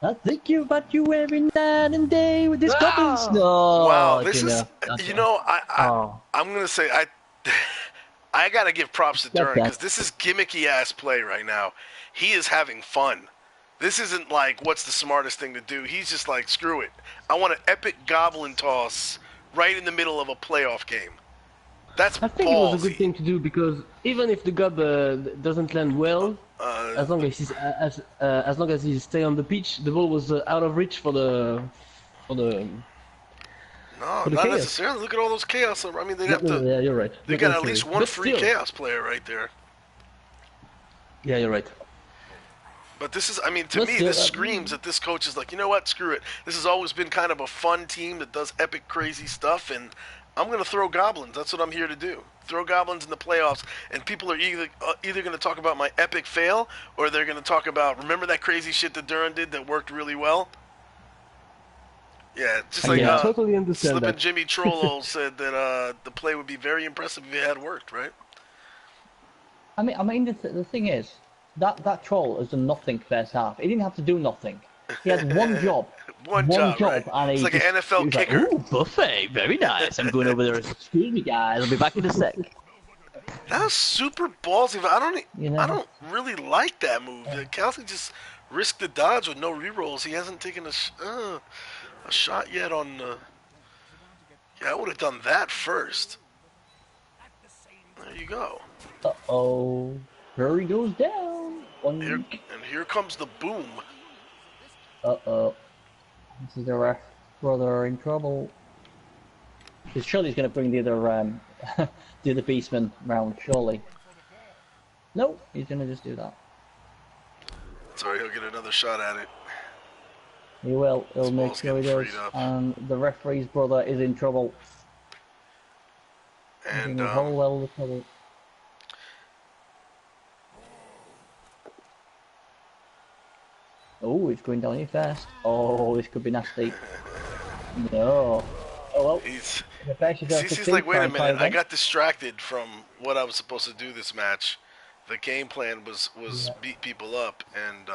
I think about you every night and day with this goblin snow. Wow, this is, you know, I'm going to say, I got to give props to Durrun because this is gimmicky-ass play right now. He is having fun. This isn't like, what's the smartest thing to do? He's just like, screw it. I want an epic goblin toss right in the middle of a playoff game. That's I think it was a good thing to do because even if the gob doesn't land well, as long as he stay on the pitch, the ball was out of reach for the. No, not chaos. necessarily. Look at all those chaos. I mean, they'd have to. Yeah, you're right. They got at least one free chaos player right there. Yeah, you're right. But this is, I mean, to me, this screams that this coach is like, you know what, screw it. This has always been kind of a fun team that does epic, crazy stuff, and I'm going to throw goblins. That's what I'm here to do. Throw goblins in the playoffs, and people are either going to talk about my epic fail, or they're going to talk about, remember that crazy shit that Durrun did that worked really well? Yeah, just like totally understand Slippin' that. Jimmy Trollo said that the play would be very impressive if it had worked, right? I mean, the thing is, that troll has done nothing first half. He didn't have to do nothing. He had one job. one job, right? And it's like an NFL kicker. Like, ooh, buffet, very nice. I'm going over there. Excuse me, guys. I'll be back in a sec. That was super ballsy. But I don't really like that move. Calci just risked the dodge with no rerolls. He hasn't taken a shot yet on. Yeah, I would have done that first. There you go. Uh-oh. Curry goes down. And here comes the boom. Uh-oh. This is the ref brother in trouble. Because surely he's going to bring the other beastman round, surely. No, he's going to just do that. Sorry, he'll get another shot at it. He will. He'll make sure he does. And the referee's brother is in trouble. And he's in a whole well of trouble. Oh, Oh, it's going down here fast. Oh, this could be nasty. No. Oh well. He's He's like, wait a minute, I got distracted from what I was supposed to do this match. The game plan was beat people up, and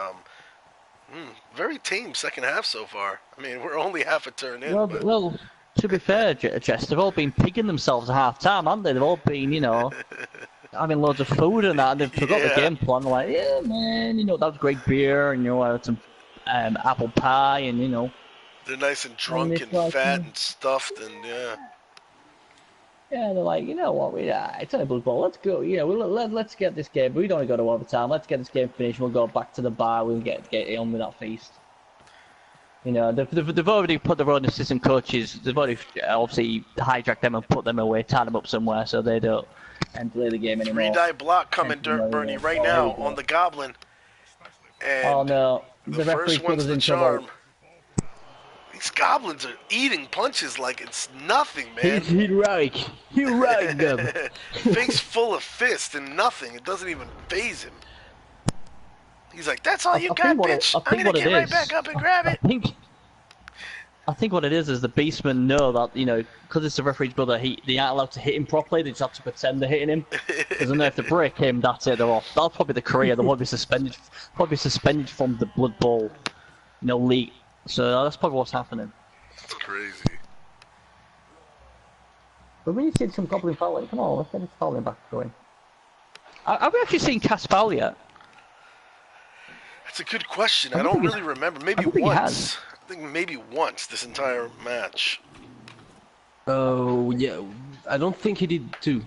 very tame second half so far. I mean, we're only half a turn in. Well, to be fair, Jest, they've all been pigging themselves at half time, haven't they? They've all been, having loads of food and that, and they've forgot the game plan. They're like, yeah, man, that was great beer, and I had some apple pie, and they're nice and drunk and fat and stuffed, and yeah. Yeah, they're like, you know what, it's only Blood Bowl, let's go, let's get this game, we don't want to go to overtime, let's get this game finished, we'll go back to the bar, we'll get on with that feast. They've already put their own assistant coaches, they've already obviously hijacked them and put them away, tied them up somewhere so they don't play the game anymore. 3-die block coming, Bernie, right now on the Goblin. And oh no, the first one's the charm. These Goblins are eating punches like it's nothing, man. He's heroic them. Face full of fist and nothing. It doesn't even faze him. He's like, that's all you got, bitch. I'm gonna get right back up and grab it. I think what it is the Beastmen know that, because it's the referee's brother, they aren't allowed to hit him properly, they just have to pretend they're hitting him. Because they know if they break him, that's it, they're off. That'll probably be the career, they'll probably be suspended from the Blood Bowl, league. So that's probably what's happening. It's crazy. But when you see some Goblin fouling, come on, let's get this fouling back going. Have we actually seen Cas foul yet? That's a good question. I don't really remember. Maybe once. I think maybe once this entire match. Oh, yeah. I don't think he did two.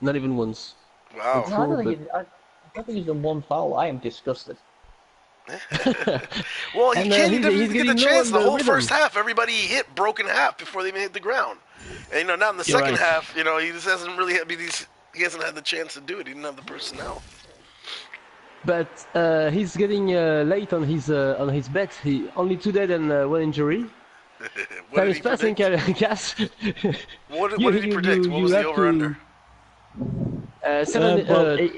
Not even once. Wow. No, I don't think he's done one foul. I am disgusted. Well, he can't even get the chance. The whole rhythm. first half, everybody he hit broke in half before they even hit the ground. And now in the second half, he just hasn't really he hasn't had the chance to do it. He didn't have the personnel. But he's getting late on his bet. He only 2 dead and 1 injury. What did he predict? Cas. What did he predict? What was the over/under?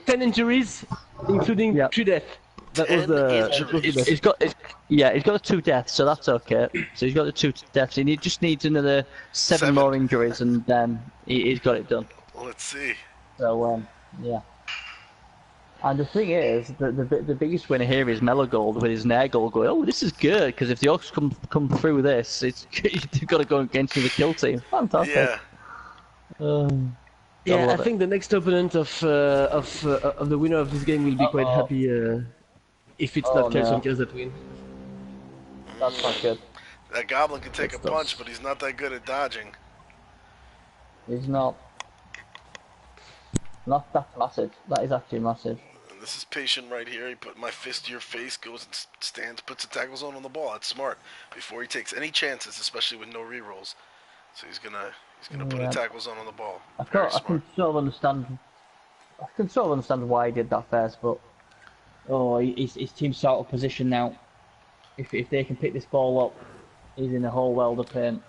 10 injuries, including 3 deaths. That was the. He's got the 2 deaths, so that's okay. So he's got the 2 deaths. He just needs another 7 more injuries, and then he's got it done. Let's see. So yeah. And the thing is, the biggest winner here is Melagold with his Nergal going, oh, this is good, because if the Orcs come through this, they've got to go against the kill team. Fantastic. Yeah. I think the next opponent of the winner of this game will be quite happy if it's not CalciumCas that win. That's not good. That Goblin can take a punch, but he's not that good at dodging. He's not. That's massive. That is actually massive. And this is patient right here. He put my fist to your face, goes and stands, puts the tackle zone on the ball. That's smart. Before he takes any chances, especially with no rerolls. So he's gonna put a tackle zone on the ball. I can sort of understand why he did that first, but his team's out of position now. If they can pick this ball up, he's in a whole world of pain.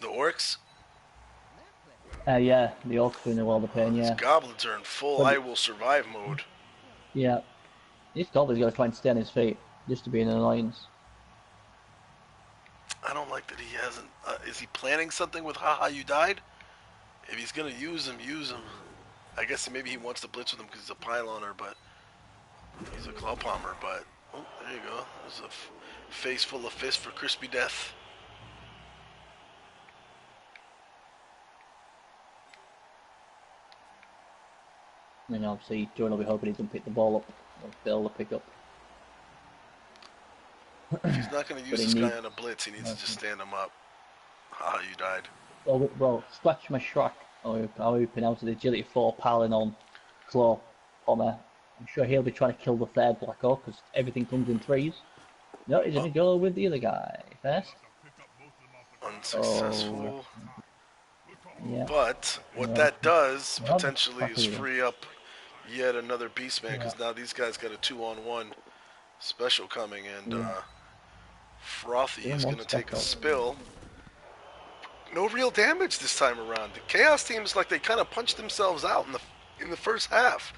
The Orcs? Yeah, the Orcs are in a world of pain, yeah. These Goblins are in full I will survive mode. Yeah. This Goblin's got to try and stay on his feet, just to be an annoyance. I don't like that he hasn't... is he planning something with Haha You Died? If he's going to use him, use him. I guess maybe he wants to blitz with him because he's a pyloner, but... He's a claw palmer, but... Oh, there you go. There's a face full of fist for crispy death. I mean, obviously, Durrun will be hoping he can pick the ball up, or fail to pick up. If he's not going to use this guy on a blitz, he needs to just stand him up. Haha, you died. Well, scratch my Shrek, or how you pronounce it, agility 4 piling on claw Pomber. I'm sure he'll be trying to kill the third Black Orc, because everything comes in 3s. No, he's going to go with the other guy first. Unsuccessful. Yeah. But what that does potentially is free up yet another Beastman, because now these guys got a 2-on-1 special coming, and Frothy is going to take a spill. No real damage this time around. The Chaos teams, like, they kind of punched themselves out in the first half.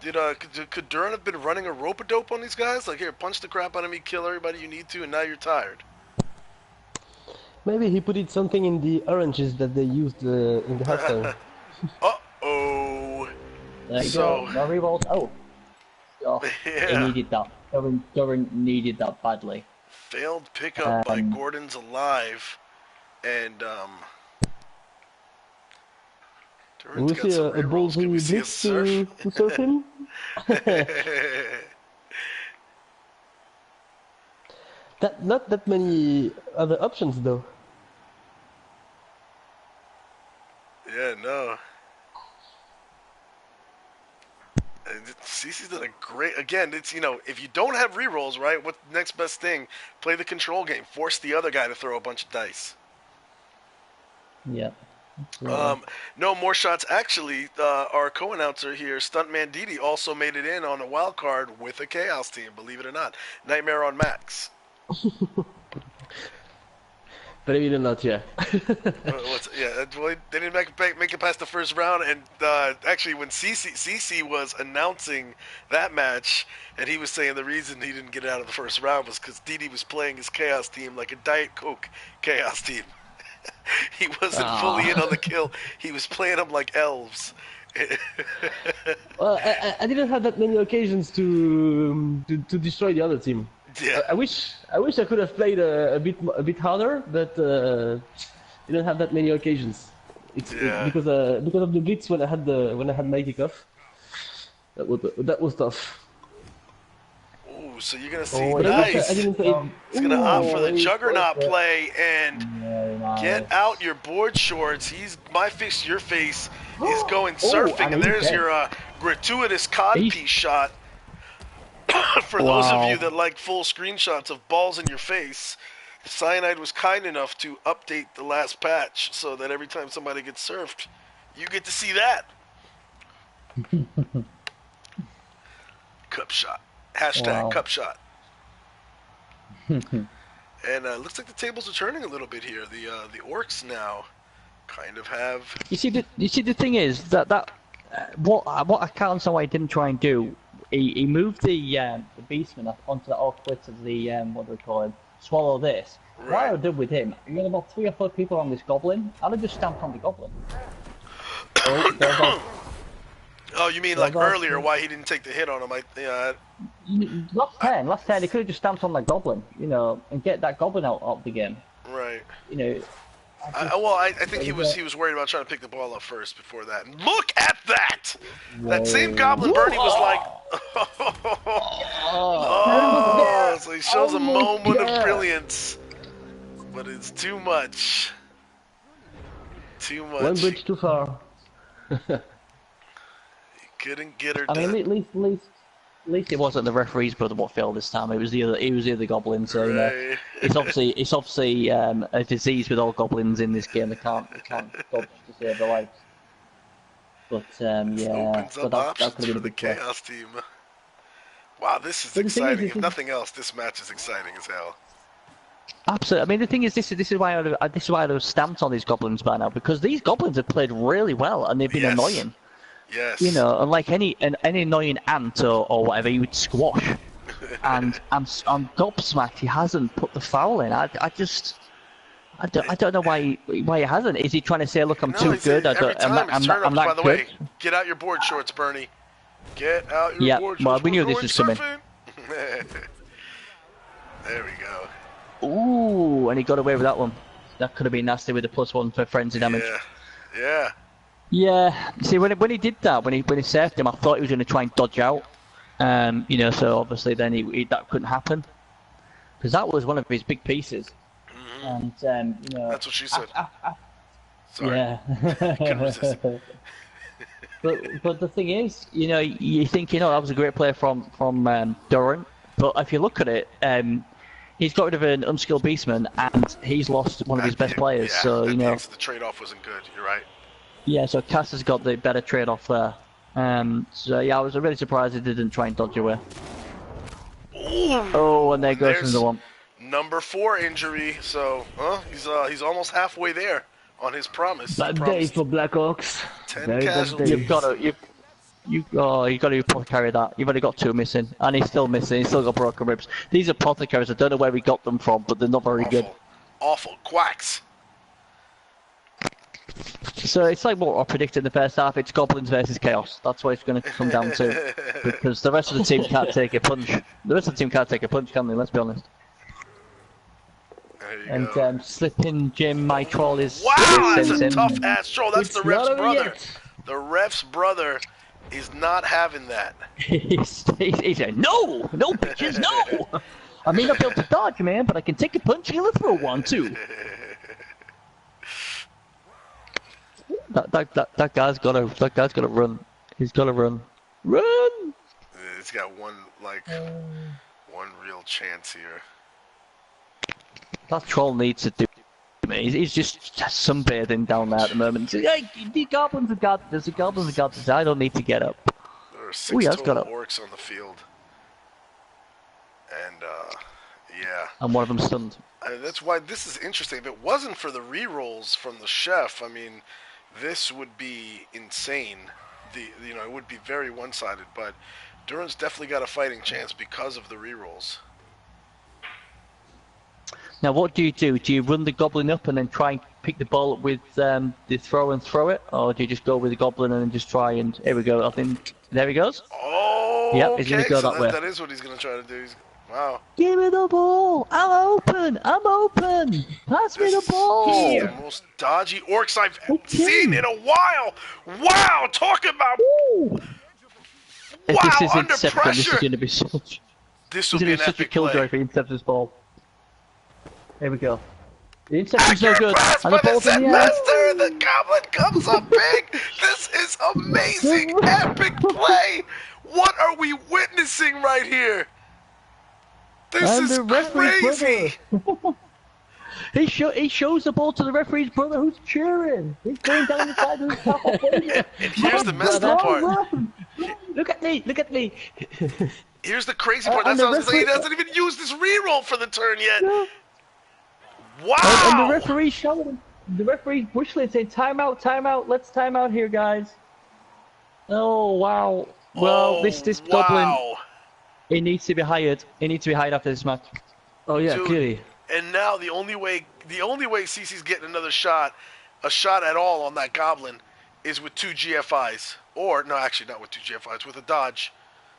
Could Durrun have been running a rope-a-dope on these guys? Like, here, punch the crap out of me, kill everybody you need to, and now you're tired. Maybe he put it something in the oranges that they used in the halftime. Uh-oh. There you go. No rerolls. Oh. Yeah. He needed that. Durrun needed that badly. Failed pickup by Gordon's Alive, and Durrun's We got see some a rerolls. Can we see a blitz surf? to surf him? Not that many other options though. Yeah, no. CC's done a great. Again, it's if you don't have rerolls, right? What's the next best thing? Play the control game. Force the other guy to throw a bunch of dice. Yeah. No more shots. Actually, our co-announcer here, Stuntmandidi, also made it in on a wild card with a Chaos team. Believe it or not, Nightmare on Max. Believe it or not, yeah. Well, they didn't make it past the first round, and actually, when CC was announcing that match, and he was saying the reason he didn't get out of the first round was because Didi was playing his Chaos team like a Diet Coke Chaos team. He wasn't fully in on the kill. He was playing them like elves. Well, I didn't have that many occasions to destroy the other team. Yeah. I wish I could have played a bit harder, but didn't have that many occasions. It's because of the blitz when I had my kickoff. That was tough. Ooh, so you're gonna see But nice. I didn't say. He's gonna opt for the Juggernaut play and get out your board shorts. He's my face, your face. He's going surfing, and there's your gratuitous codpiece shot. For those of you that like full screenshots of balls in your face, Cyanide was kind enough to update the last patch so that every time somebody gets surfed, you get to see that. Cup shot. Hashtag cup shot. And looks like the tables are turning a little bit here. The orcs now kind of have. You see the thing is that what I can't understand why he didn't try and do. He moved the beastman up onto the off-clips of the what do we call him? Swallow this. Right. What I would do with him, you got about 3 or 4 people on this goblin. I'd have just stamped on the goblin. Oh, you mean like earlier? Why he didn't take the hit on him? Last turn, he could have just stamped on that goblin, and get that goblin out of the game. Right. I think he was worried about trying to pick the ball up first before that. And look at that! That same goblin Bernie was like, so he shows a moment of brilliance, but it's too much. Too much. One bridge too far. He couldn't get her. I mean, at least it wasn't the referee's brother what failed this time. It was the other goblin. So right. It's obviously a disease with all goblins in this game. They can't dodge to save their lives. But opens up options for the Chaos team. Wow, this is exciting. If nothing else, this match is exciting as hell. Absolutely. I mean, the thing is, this is why I have stamped on these goblins by now, because these goblins have played really well and they've been annoying. Yes. Unlike any annoying ant or whatever, you would squash. And I'm gobsmacked he hasn't put the foul in. I don't know why he hasn't. Is he trying to say, look, I'm too good? I'm not by the good? way, get out your board shorts, Bernie. Get out your board shorts. Well, we knew this was coming. There we go. Ooh, and he got away with that one. That could have been nasty with the +1 for frenzy damage. Yeah. Yeah. See, when he did that, when he saved him, I thought he was going to try and dodge out. So obviously then that couldn't happen, because that was one of his big pieces. Mm-hmm. And that's what she said. Sorry. Yeah. but the thing is, you think that was a great play from Durrun, but if you look at it, he's got rid of an unskilled beastman and he's lost one of his best players. Yeah, so the trade-off wasn't good. You're right. Yeah, so Cass has got the better trade-off there. So yeah, I was really surprised he didn't try and dodge away. Ooh, and there goes another one. Number 4 injury. So he's almost halfway there on his promise. Bad day for Blackhawks. 10 casualties. you got to carry that. You've only got 2 missing, and he's still missing. He's still got broken ribs. These are apothecaries. I don't know where we got them from, but they're not very good. Awful quacks. So it's like what I predicted in the first half. It's goblins versus chaos. That's what it's going to come down to, because the rest of the team can't take a punch. The rest of the team can't take a punch, can they? Let's be honest. And slipping Jim, my troll is. Wow, that's a tough ass troll. That's the ref's brother. The ref's brother is not having that. He's saying, no, bitches, no. I may not be able to dodge, man, but I can take a punch and throw one too. That guy's gotta run. He's gotta run. Run! He's got one real chance here. That troll needs to do. He's just sunbathing down there at the moment. He's like, hey, the goblins have got this. The goblins have got this. I don't need to get up. There are 6 total orcs on the field, and yeah. And one of them stunned. That's why this is interesting. If it wasn't for the rerolls from the chef, I mean, this would be insane. It would be very one-sided. But Durrun's definitely got a fighting chance because of the rerolls. Now, what do? Do you run the goblin up and then try and pick the ball up with the throw and throw it, or do you just go with the goblin and then just try and here we go? I think there he goes. Oh, yep, he's gonna go that way. That is what he's gonna try to do. Wow. Give me the ball! I'm open! Pass me the ball! This is the most dodgy orcs I've seen in a while! Wow! Talk about... Ooh. If wow, this is under Inception, pressure! this is going to be such... This will be an such a epic killjoy play. for Inception's ball. Here we go. The Inception's no Accurate good. pass And by the the ball's set in the air. master! The goblin comes up big! This is amazing! Epic play! What are we witnessing right here? This And is the referee's crazy! He shows the ball to the referee's brother who's cheering. He's going down the side of the top. And here's the messed up part. Look at me. Here's the crazy part. That's what I was saying. He doesn't even use this reroll for the turn yet. No. Wow! And the referee's showing him. The referee's whistling saying, time out, let's time out here, guys. Oh, wow. Well, this goblin, he needs to be hired. He needs to be hired after this match. Oh yeah, Dude, clearly. And now the only way CC's getting another shot, a shot at all on that goblin, is with 2 GFIs. Or, no, actually not with 2 GFIs, with a dodge.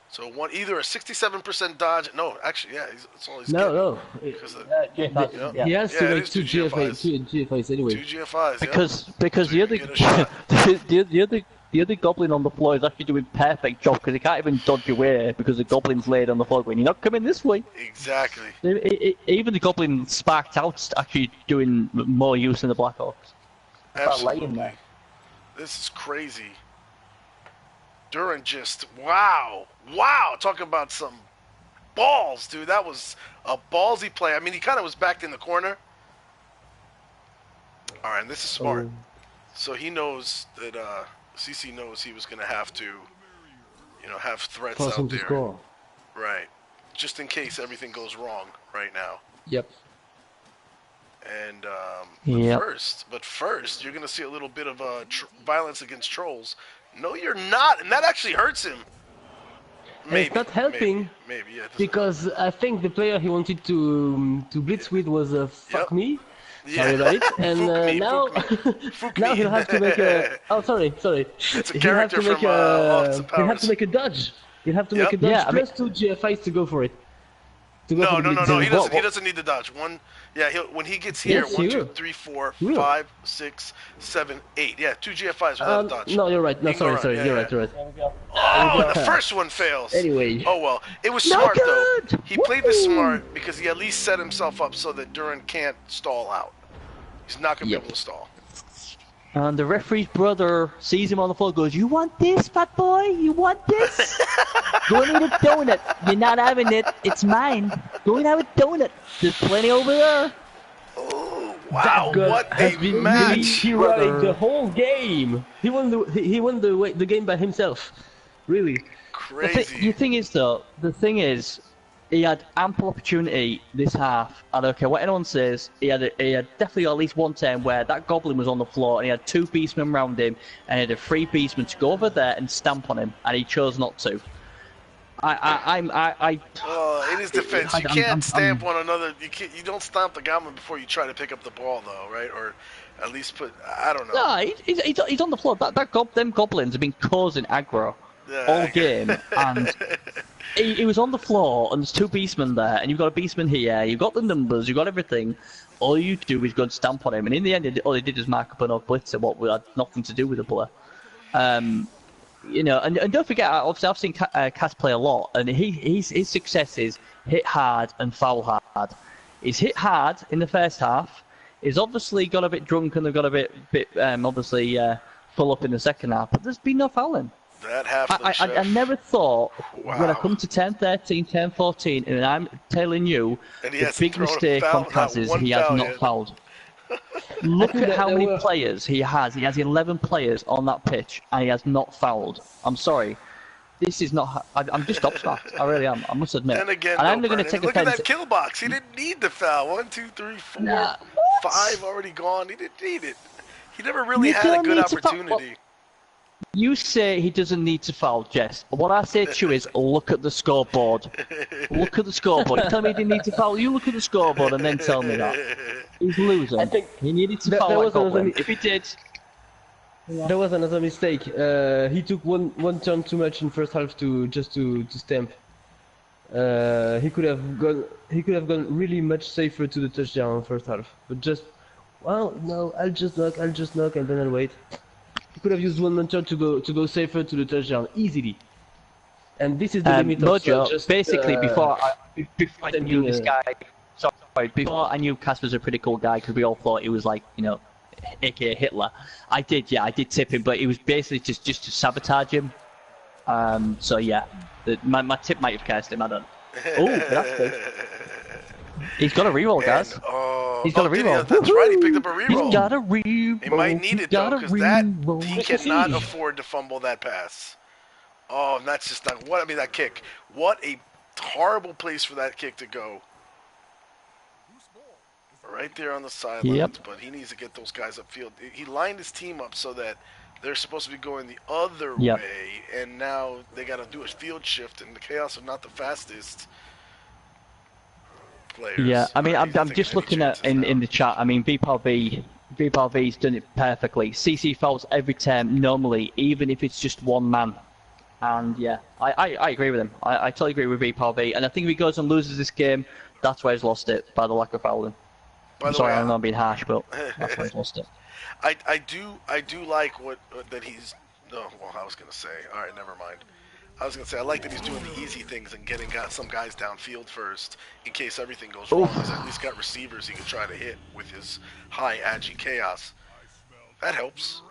So either a 67% dodge. No, actually, yeah, that's all he's getting. No. GFIs, He has to make 2 GFIs. GFIs anyway. 2 GFIs, because the other goblin on the floor is actually doing a perfect job because he can't even dodge away because the goblin's laid on the floor going, you're not coming this way. Exactly. Even the goblin sparked out's actually doing more use than the Black Hawks. Absolutely. This is crazy. Durrun just, wow, talk about some balls, dude. That was a ballsy play. I mean, he kind of was backed in the corner. All right, and this is smart. So he knows that CC knows he was going to have to, have threats out there. Score. Right. Just in case everything goes wrong right now. Yep. And Yep. but first, you're going to see a little bit of violence against trolls. No, you're not, and that actually hurts him. Maybe, it's not helping. Maybe yeah. Because I think the player he wanted to blitz with was fuck me. Yeah. Sorry about it. And now, now he'll have to make a. Oh, sorry. It's a character from Austin Powers. He'll have to make a dodge. He'll have to make a dodge. Yeah, plus 2 GFIs to go for it. No. He doesn't need the dodge. When he gets here, Yes, 1, he 2, will. 3, 4, He will. 5, 6, 7, 8. Yeah, 2 GFIs without a dodge. No, you're right. No, He can go sorry. around. You're Yeah, right. You're right. Oh, and the first one fails. Anyway. Oh well, it was No smart good! though. He played this smart because he at least set himself up so that Durrun can't stall out. He's not gonna be able to stall. And the referee's brother sees him on the floor and goes, you want this, fat boy? You want this? Go and eat a donut. You're not having it. It's mine. Go and have a donut. There's plenty over there. Oh wow! That What has a been match! He running the whole game. He won the game by himself. Really. Crazy. The thing is, though, he had ample opportunity this half. I don't care what anyone says. He had definitely at least one time where that goblin was on the floor and he had 2 beastmen around him, and he had a 3 beastmen to go over there and stamp on him, and he chose not to. In his defense, you can't stamp on another. You don't stomp the goblin before you try to pick up the ball, though, right? Or at least put. I don't know. No, he's on the floor. Them goblins have been causing aggro all game, and he was on the floor, and there's 2 beastmen there, and you've got a beastman here. You've got the numbers. You've got everything. All you do is go and stamp on him, and in the end, all he did is mark up an odd blitzer, what had nothing to do with the play. You know, and don't forget, obviously I've seen Cas play a lot, and his success is hit hard and foul hard. He's hit hard in the first half. He's obviously got a bit drunk and they've got a bit obviously full up in the second half, but there's been no fouling. That half. I never thought when I come to 10-13, 10-14, and I'm telling you the big mistake on Cas is he has not fouled. Look at how many players he has. He has 11 players on that pitch, and he has not fouled. I'm sorry. This is not. I'm just gobsmacked. I really am. I must admit. And again, and I'm going to take look offense. at that kill box. He didn't need the foul. 1, 2, 3, 4, 5 already gone. He didn't need it. He never really had a good opportunity. You say he doesn't need to foul, Jest. What I say to you is, look at the scoreboard. Look at the scoreboard. You tell me he didn't need to foul. You look at the scoreboard and then tell me that. He's losing. I think he needed to foul that goblin. If he did... There was another mistake. He took one turn too much in first half to stamp. He could have gone really much safer to the touchdown in first half. But just, well, no, I'll just knock, and then I'll wait. He could have used one turn to go safer to the touchdown easily. And this is the limit of Mojo, basically, before I knew this guy, before I knew Cas was a pretty cool guy, because we all thought he was like, you know, aka Hitler. I did tip him, but it was basically just to sabotage him. So yeah, my tip might have cursed him. I don't know. Oh, that's good. He's got a reroll, guys. He's got a reroll. That's right, he picked up a reroll. He's got a reroll. He might need it though, because he cannot afford to fumble that pass. Oh, and that's just not that kick. What a horrible place for that kick to go. Right there on the sidelines, but he needs to get those guys upfield. He lined his team up so that they're supposed to be going the other way, and now they got to do a field shift, and the Chaos are not the fastest players. Yeah, I mean, I'm just looking at in the chat. I mean, VPRV's done it perfectly. CC fouls every time normally, even if it's just one man. And yeah, I agree with him. I totally agree with VPRV, and I think if he goes and loses this game, that's why he's lost it, by the lack of fouling. Sorry, I'm not being harsh, but that's why he's lost it. I do like that he's. Oh, well, I was gonna say. All right, never mind. I was gonna say I like that he's doing the easy things and getting some guys downfield first in case everything goes wrong. He's at least got receivers he can try to hit with his high agi chaos. That helps.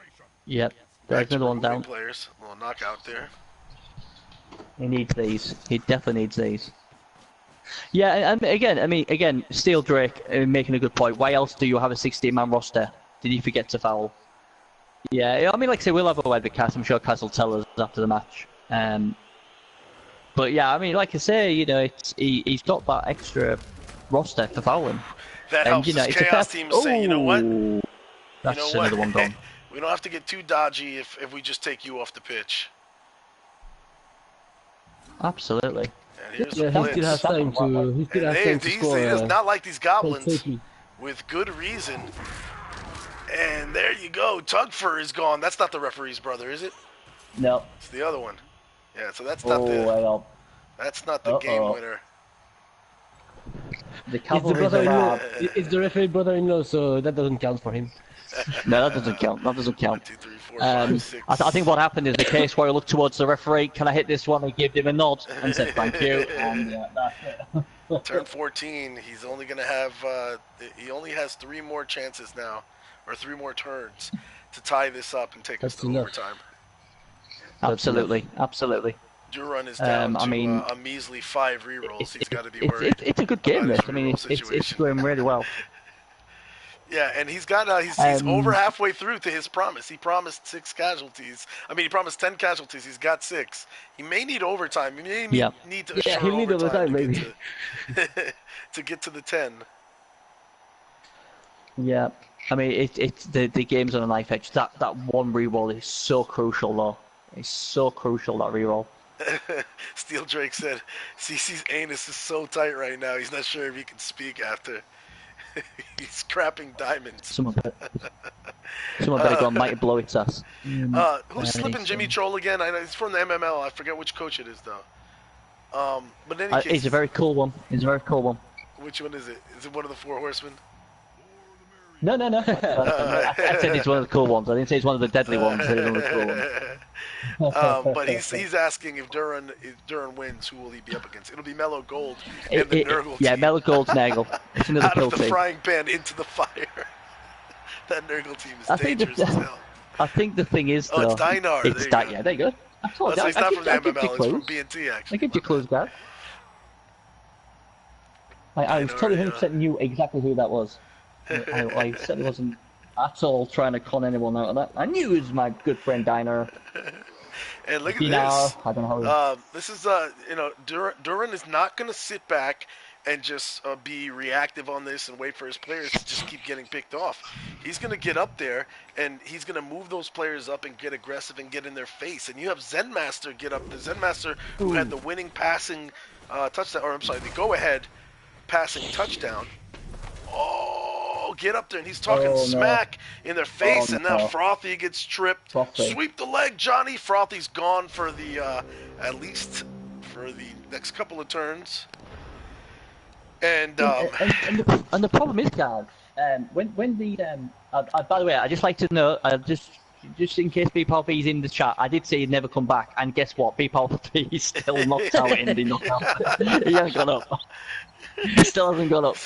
Yep. There's another one down. Players, a little knockout there. He needs these. He definitely needs these. Yeah, and again, Steel Drake making a good point. Why else do you have a 16-man roster? Did he forget to foul? Yeah, I mean, like I say, we'll have a word with Cas. I'm sure Cas will tell us after the match. But yeah, I mean, like I say, you know, he's got that extra roster for fouling. That helps his Chaos team say, you know what? That's another one gone. We don't have to get too dodgy if we just take you off the pitch. Absolutely. Yeah, he still has time to score. He does not like these goblins with good reason. And there you go. Tugfur is gone. That's not the referee's brother, is it? No. It's the other one. Yeah, so that's not the game winner. The brother-in-law. It's the referee brother-in-law, so that doesn't count for him. No, that doesn't count. That doesn't count. 1, 2, 3, 4, 5, 6. I think what happened is the case where he looked towards the referee. Can I hit this one? He gave him a nod and said thank you. And yeah, that's it. Turn 14. He's only gonna have. He only has 3 more chances now, or 3 more turns, to tie this up and take us to overtime. Absolutely. Durrun is down to a measly 5 rerolls. He's got to be worried. It's a good game, this. I mean, it's going really well. Yeah, and he's got he's over halfway through to his promise. He promised 6 casualties. I mean, he promised 10 casualties. He's got 6. He may need overtime. He may need to assure he'll need overtime, maybe. To get to the 10. Yeah, I mean, it's the game's on a knife edge. That one reroll is so crucial, though. It's so crucial, that reroll. Steel Drake said, CC's anus is so tight right now, he's not sure if he can speak after. He's crapping diamonds. Someone better go and might blow its ass. Who's slipping Jimmy Troll again? I know it's from the MML. I forget which coach it is, though. But in any case, it's a very cool one. It's a very cool one. Which one is it? Is it one of the 4 horsemen? No. I said it's one of the cool ones. I didn't say it's one of the deadly ones. It's one of the cool ones. But he's asking if Durrun wins, who will he be up against? It'll be Mellow Gold and the Nurgle team. Yeah, Mellow Gold's Nurgle. It's another Out kill of the team. frying pan into the fire. That Nurgle team is dangerous as hell. I think the thing is, though... Oh, it's Dynar. It's Dynar. Yeah, there you go. I told you. It's not from the MML. It's from BNT, actually. I give you clues, Brad. I was totally 100% knew exactly who that was. I certainly wasn't at all trying to con anyone out of that. I knew it was my good friend Dynar. And look at this. I don't know how this is, Durrun is not going to sit back and just be reactive on this and wait for his players to just keep getting picked off. He's going to get up there, and he's going to move those players up and get aggressive and get in their face. And you have Zenmaster get up. The Zenmaster who had the winning passing touchdown, or I'm sorry, the go-ahead passing touchdown. Oh, get up there, and he's talking smack in their face, and now Frothy gets tripped. Frothy. Sweep the leg, Johnny. Frothy's gone for the, at least for the next couple of turns. And the problem is, guys, when the by the way, I just like to know, just in case BPRV's in the chat, I did say he'd never come back, and guess what? BPRV is still knocked out in the knockout. He hasn't gone up. He still hasn't gone up.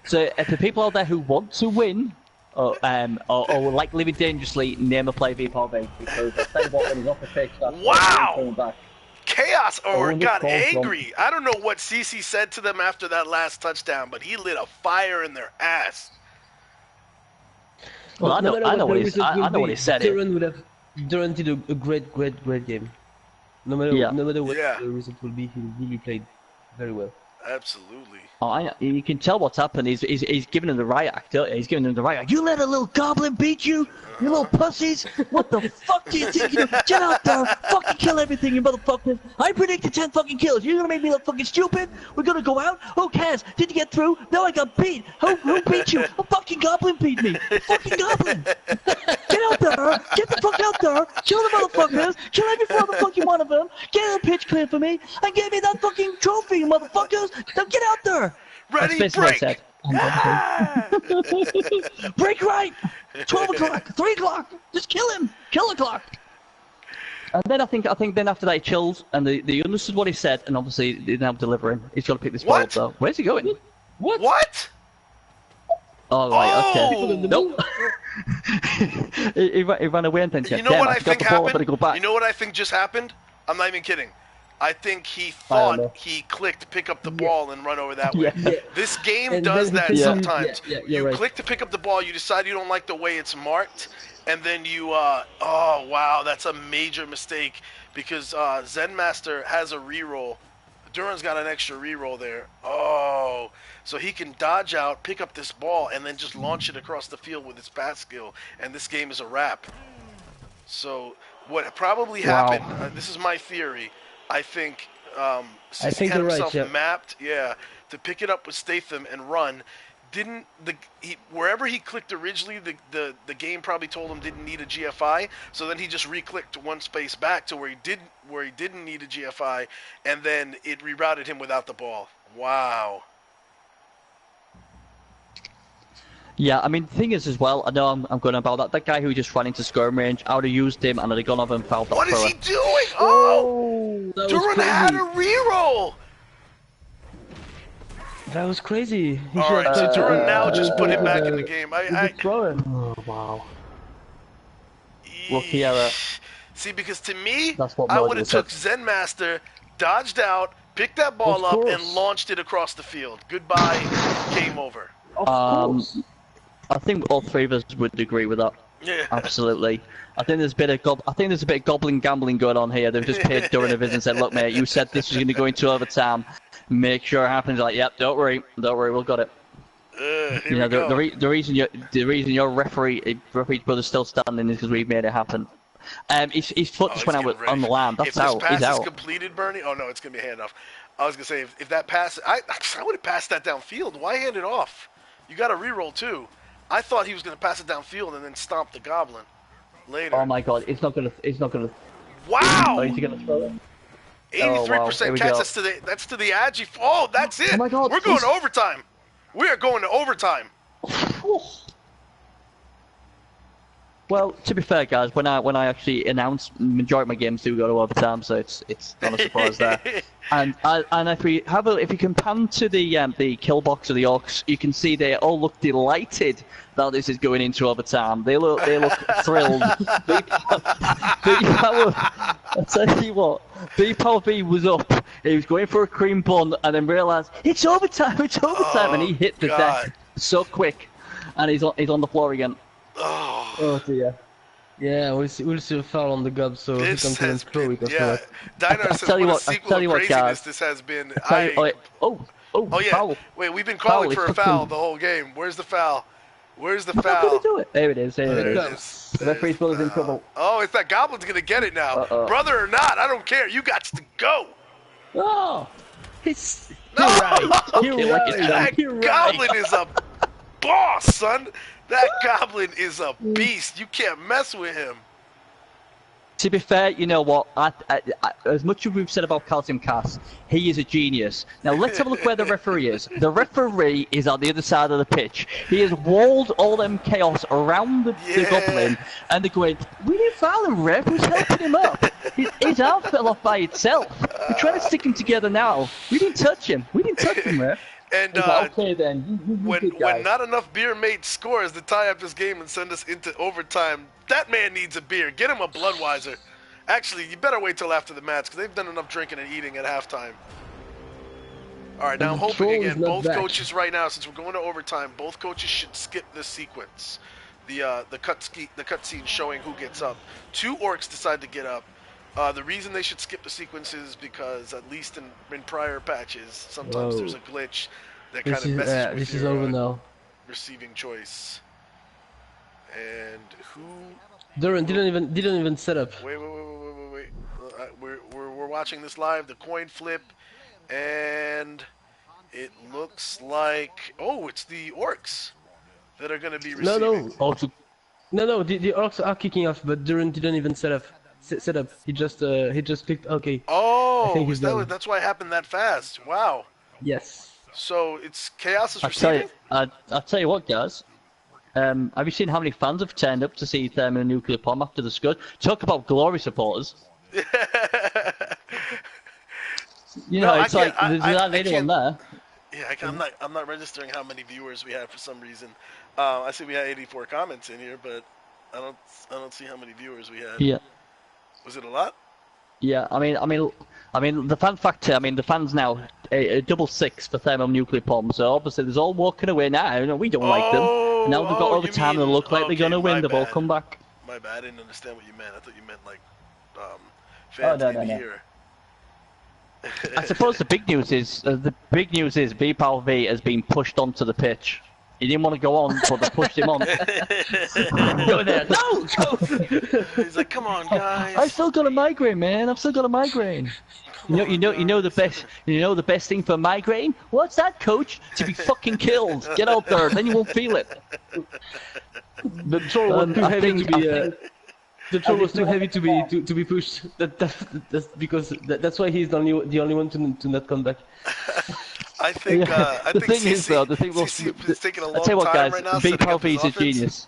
So, for people out there who want to win, or like living dangerously, name a play BPRV, because I tell you what, when he's off the pitch, that's coming back. Chaos got angry. I don't know what CC said to them after that last touchdown, but he lit a fire in their ass. Well, I know what he said. Durrun did a great game. No matter what the result will be, he really played very well. Absolutely. Oh, you can tell what's happened. He's giving him the riot act. He's giving him the riot act. You let a little goblin beat you? You little pussies? What the fuck do you think? Get out there, fucking kill everything, you motherfuckers. I predicted 10 fucking kills. You're gonna make me look fucking stupid? We're gonna go out? Who cares? Did you get through? No, I got beat. Who beat you? A fucking goblin beat me. A fucking goblin. Get out there. Get the fuck out there. Kill the motherfuckers. Kill every motherfucking one of them. Get the pitch clear for me. And give me that fucking trophy, you motherfuckers. Now get out there. Ready, break. Break right. 12 o'clock. 3 o'clock. Just kill him. Kill the clock. And then I think then after that he chills and they understood what he said, and obviously they now delivering. He's got to pick this ball up though. Where's he going? What? Oh right, okay. Nope. he ran away and then said, you know what I think happened? Go back. You know what I think just happened? I'm not even kidding. I think he thought he clicked pick up the ball and run over that way. This game does that sometimes. You click to pick up the ball, you decide you don't like the way it's marked, and then you, oh wow, that's a major mistake because Zenmaster has a reroll. Durrun's got an extra reroll there. Oh, so he can dodge out, pick up this ball, and then just launch it across the field with his pass skill, and this game is a wrap. So what probably happened, this is my theory, I think Sissy had himself mapped, to pick it up with Statham and run. Wherever he clicked originally, the game probably told him didn't need a GFI. So then he just re-clicked one space back to where he didn't need a GFI, and then it rerouted him without the ball. Wow. Yeah, I mean, the thing is as well, I know I'm going about that. That guy who just ran into scoring range, I would have used him and I'd have gone over and fouled that. What is he doing? Oh! Durrun had a reroll! That was crazy. Alright, so Durrun now just put him back in the game. Oh, wow. Rookie error. See, because to me, I would have took Zenmaster, dodged out, picked that ball up, and launched it across the field. Goodbye, game over. Of course. I think all three of us would agree with that. Yeah. Absolutely. I think there's a bit of goblin gambling going on here. They've just paid Durrun a visit and said, "Look, mate, you said this was going to go into overtime. Make sure it happens." Like, "Yep, don't worry, we've got it." Here we go. The reason your referee's brother's still standing is because we've made it happen. His foot just went out on the line. That's out. If this pass He's out. is completed, Bernie, oh no, it's gonna be a handoff. I was gonna say if that pass, I would have passed that downfield. Why hand it off? You got to re-roll too. I thought he was gonna pass it downfield and then stomp the goblin later. Oh my God, it's not gonna. Wow! Oh, is he gonna throw it? 83% catch. That's to the Agi. Oh, that's it. Oh my God, we're going to overtime. We are going to overtime. Well, to be fair, guys, when I actually announce, majority of my games do go to overtime, so it's not a surprise there. And if you can pan to the kill box of the Orcs, you can see they all look delighted that this is going into overtime. They look thrilled. I tell you what, POMB was up. He was going for a cream bun and then realised it's overtime, and he hit the deck so quick, and he's on the floor again. Oh dear. Yeah, we'll see a foul on the gob, so he can turn pro. Yeah, Dino says what a sequel of craziness this has been. Oh yeah. Foul. Wait, we've been calling for a foul the whole game. Where's the foul? Where's the foul? How can do it? There it is. The referee's brother's in trouble. Oh, it's that goblin's gonna get it now. Brother or not, I don't care. You got to go. Oh, you're right. That You're goblin right. is a boss, son. That goblin is a beast. You can't mess with him. To be fair, you know what? As much as we've said about CalciumCas, he is a genius. Now let's have a look where the referee is. The referee is on the other side of the pitch. He has walled all them chaos around the goblin, and they're going, "We didn't foul him, ref. Who's helping him up? His arm fell off by itself. We're trying to stick him together now. We didn't touch him, ref." And okay then. When not enough beer mates scores to tie up this game and send us into overtime, that man needs a beer. Get him a Bloodweiser. Actually, you better wait till after the match because they've done enough drinking and eating at halftime. All right, now I'm hoping again. Both coaches right now, since we're going to overtime, both coaches should skip this sequence. The cutscene showing who gets up. 2 Orcs decide to get up. The reason they should skip the sequence is because, at least in prior patches, sometimes there's a glitch that kind of messes with your over now. Receiving choice. And who? Durrun didn't even set up. Wait. We're watching this live. The coin flip, and it looks like it's the Orcs that are going to be receiving. No. The Orcs are kicking off, but Durrun didn't even set up. He just clicked OK. Oh, that's why it happened that fast. Wow. Yes. So it's Chaos is receiving? I'll tell you what, guys. Have you seen how many fans have turned up to see Thermonuclear POMB after the scud? Talk about glory supporters. It's like there's that lady on there. Yeah, I'm not registering how many viewers we had for some reason. I see we had 84 comments in here, but I don't see how many viewers we had. Yeah. Was it a lot? Yeah, I mean, the fan factor. I mean, the fans now a double 6 for Thermonuclear POMB. So obviously, there's all walking away now. We don't like them. And now they've got overtime and they look like they're gonna win. They've all come back. My bad. I didn't understand what you meant. I thought you meant like fans in here. I suppose the big news is POMB has been pushed onto the pitch. He didn't want to go on, but they pushed him on. Go there. No! He's like, come on, guys. I've still got a migraine, man. I've still got a migraine. You know the best thing for migraine? What's that, coach? To be fucking killed. Get out there, then you won't feel it. The troll was too heavy to be. The troll was too heavy to be pushed. That's because that's why he's the only one to not come back. I think the thing is though, the thing was it's taking a long time guys, right now. POMB is a genius.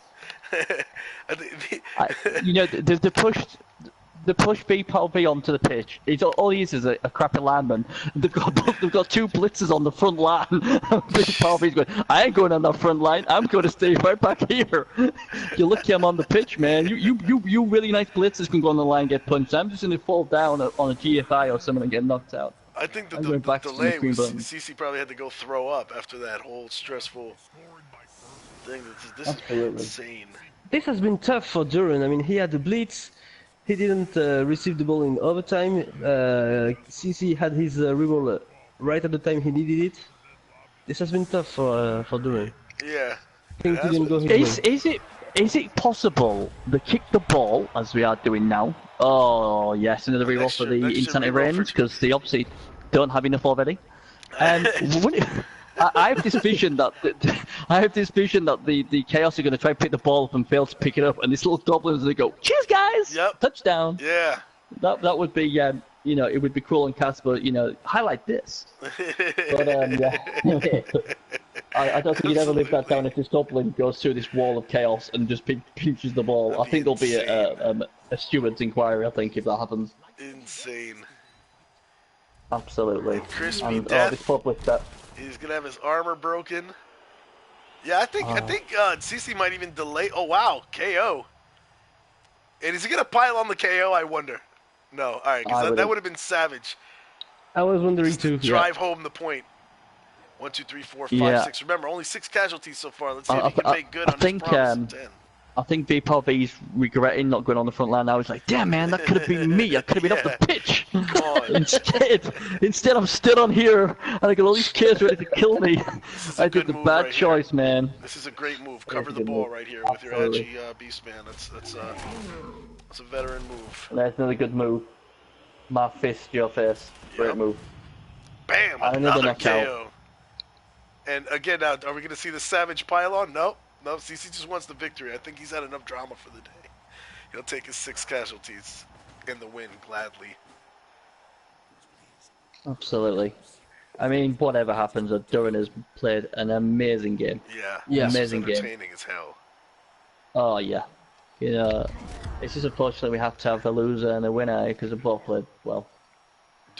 They pushed POMB onto the pitch. All he is a crappy lineman. They've got 2 blitzers on the front line. POMB's going, I ain't going on that front line. I'm going to stay right back here. You're lucky I'm on the pitch, man. You really nice blitzers can go on the line and get punched. I'm just going to fall down on a GFI or something and get knocked out. I think the delay was CC probably had to go throw up after that whole stressful thing. This is insane. This has been tough for Durrun. I mean, he had the blitz. He didn't receive the ball in overtime. CC had his reroll right at the time he needed it. This has been tough for Durrun. Yeah. Things didn't go his way. Is it possible to kick the ball as we are doing now? Oh yes, another reroll for the incentive Reins because they obviously don't have enough already. And I have this vision that the Chaos are going to try and pick the ball up and fail to pick it up, and these little goblins they go, "Cheers, guys! Yep. Touchdown!" Yeah. That would be you know, it would be cruel and cast, but you know, highlight this. But yeah. I don't think you'd ever live that down if this goblin goes through this wall of chaos and just pinches the ball. I think there'll be a steward's inquiry, I think, if that happens. Insane. Absolutely. Crispy and, death. This public that. He's gonna have his armor broken. Yeah, I think CC might even delay. Oh wow, KO. And is he gonna pile on the KO? I wonder. No, all right, because that would have been savage. I was wondering Just too. Drive home the point. 1, 2, 3, 4, 5, 6. Remember, only 6 casualties so far. Let's see if he can make good on his promise of 10. I think BPOB's regretting not going on the front line now. He's like, damn man, that could have been me. I could have been off the pitch. Instead I'm still on here, and I got all these kids ready to kill me. I did the bad choice, man. This is a great move. Cover the ball right here with your edgy beast man. That's a veteran move. That's another good move. My fist, your face. Great move. Bam! Another KO. And again, now, are we going to see the savage pylon? No. No, CC just wants the victory. I think he's had enough drama for the day. He'll take his 6 casualties in the win gladly. Absolutely. I mean, whatever happens, Durrun has played an amazing game. Yeah. Amazing game. Entertaining as hell. Oh, yeah. You know, it's just unfortunate we have to have a loser and a winner because they both played well.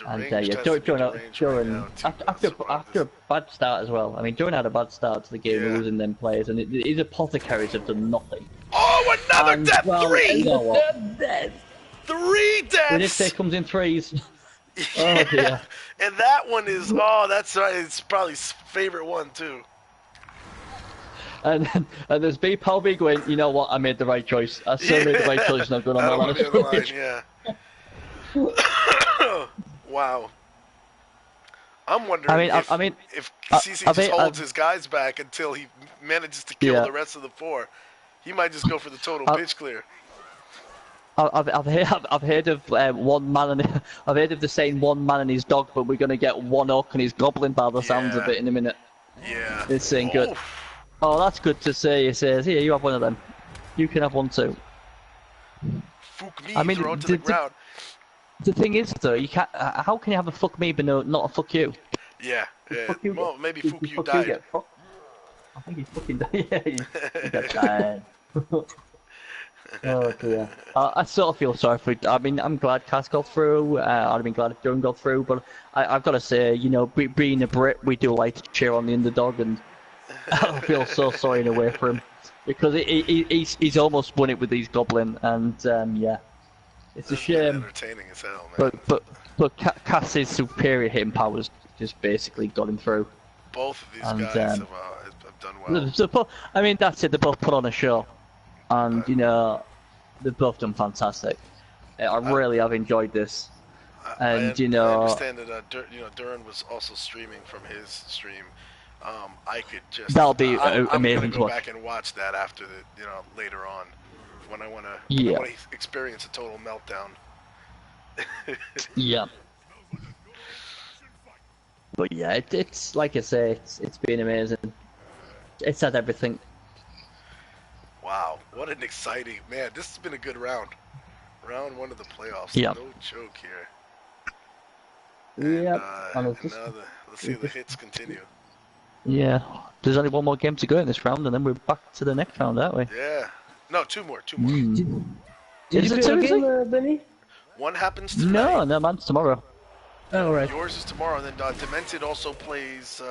And Durrun, after a bad start as well. I mean, Durrun had a bad start to the game, losing them players, and his apothecaries have done nothing. Oh, another death! Well, 3! You know what? 3 deaths! When it comes in threes. Oh dear. And that one is, that's right, it's probably his favorite one too. And there's BPOB going, you know what, I made the right choice. I still made the right choice not going on the line. Wow. I'm wondering if CC just holds his guys back until he manages to kill the rest of the 4. He might just go for the total pitch clear. I've heard of one man and I've heard of the saying one man and his dog, but we're gonna get one orc and his goblin by the sounds of it in a minute. Yeah. It's saying good. Oh, that's good to see. It says, here, you have one of them. You can have one too. Fuck me, throw it to the ground. The thing is, though, you can't. How can you have a fuck me but not a fuck you? Yeah. Well, maybe fuck you died. died. I think he fucking died. Yeah, he got tired. Oh dear. I sort of feel sorry for. I mean, I'm glad Cass got through. I'd have been glad if Durrun got through, but I've got to say, you know, being a Brit, we do like to cheer on the underdog, and I feel so sorry in a way for him because he's almost won it with these goblin, and yeah. It's a shame. Entertaining as hell, man. But Cass's superior hitting powers just basically got him through. Both of these guys have done well. I mean, that's it. They both put on a show, and you know, they've both done fantastic. I really have enjoyed this, and you know, I understand that Durrun was also streaming from his stream. I could just that'll be amazing. I'm gonna go back and watch that after later on. When I want to experience a total meltdown. Yeah. But yeah, it's like I say, it's been amazing. It's had everything. Wow, what an exciting man! This has been a good round. Round 1 of the playoffs. Yeah. No joke here. Yeah. Let's see if the hits continue. Yeah. There's only one more game to go in this round, and then we're back to the next round, aren't we? Yeah. No, 2 more. Did you play a game, Benny? One happens tonight. No, mine's tomorrow. Oh, right. Yours is tomorrow, and then Demented also plays.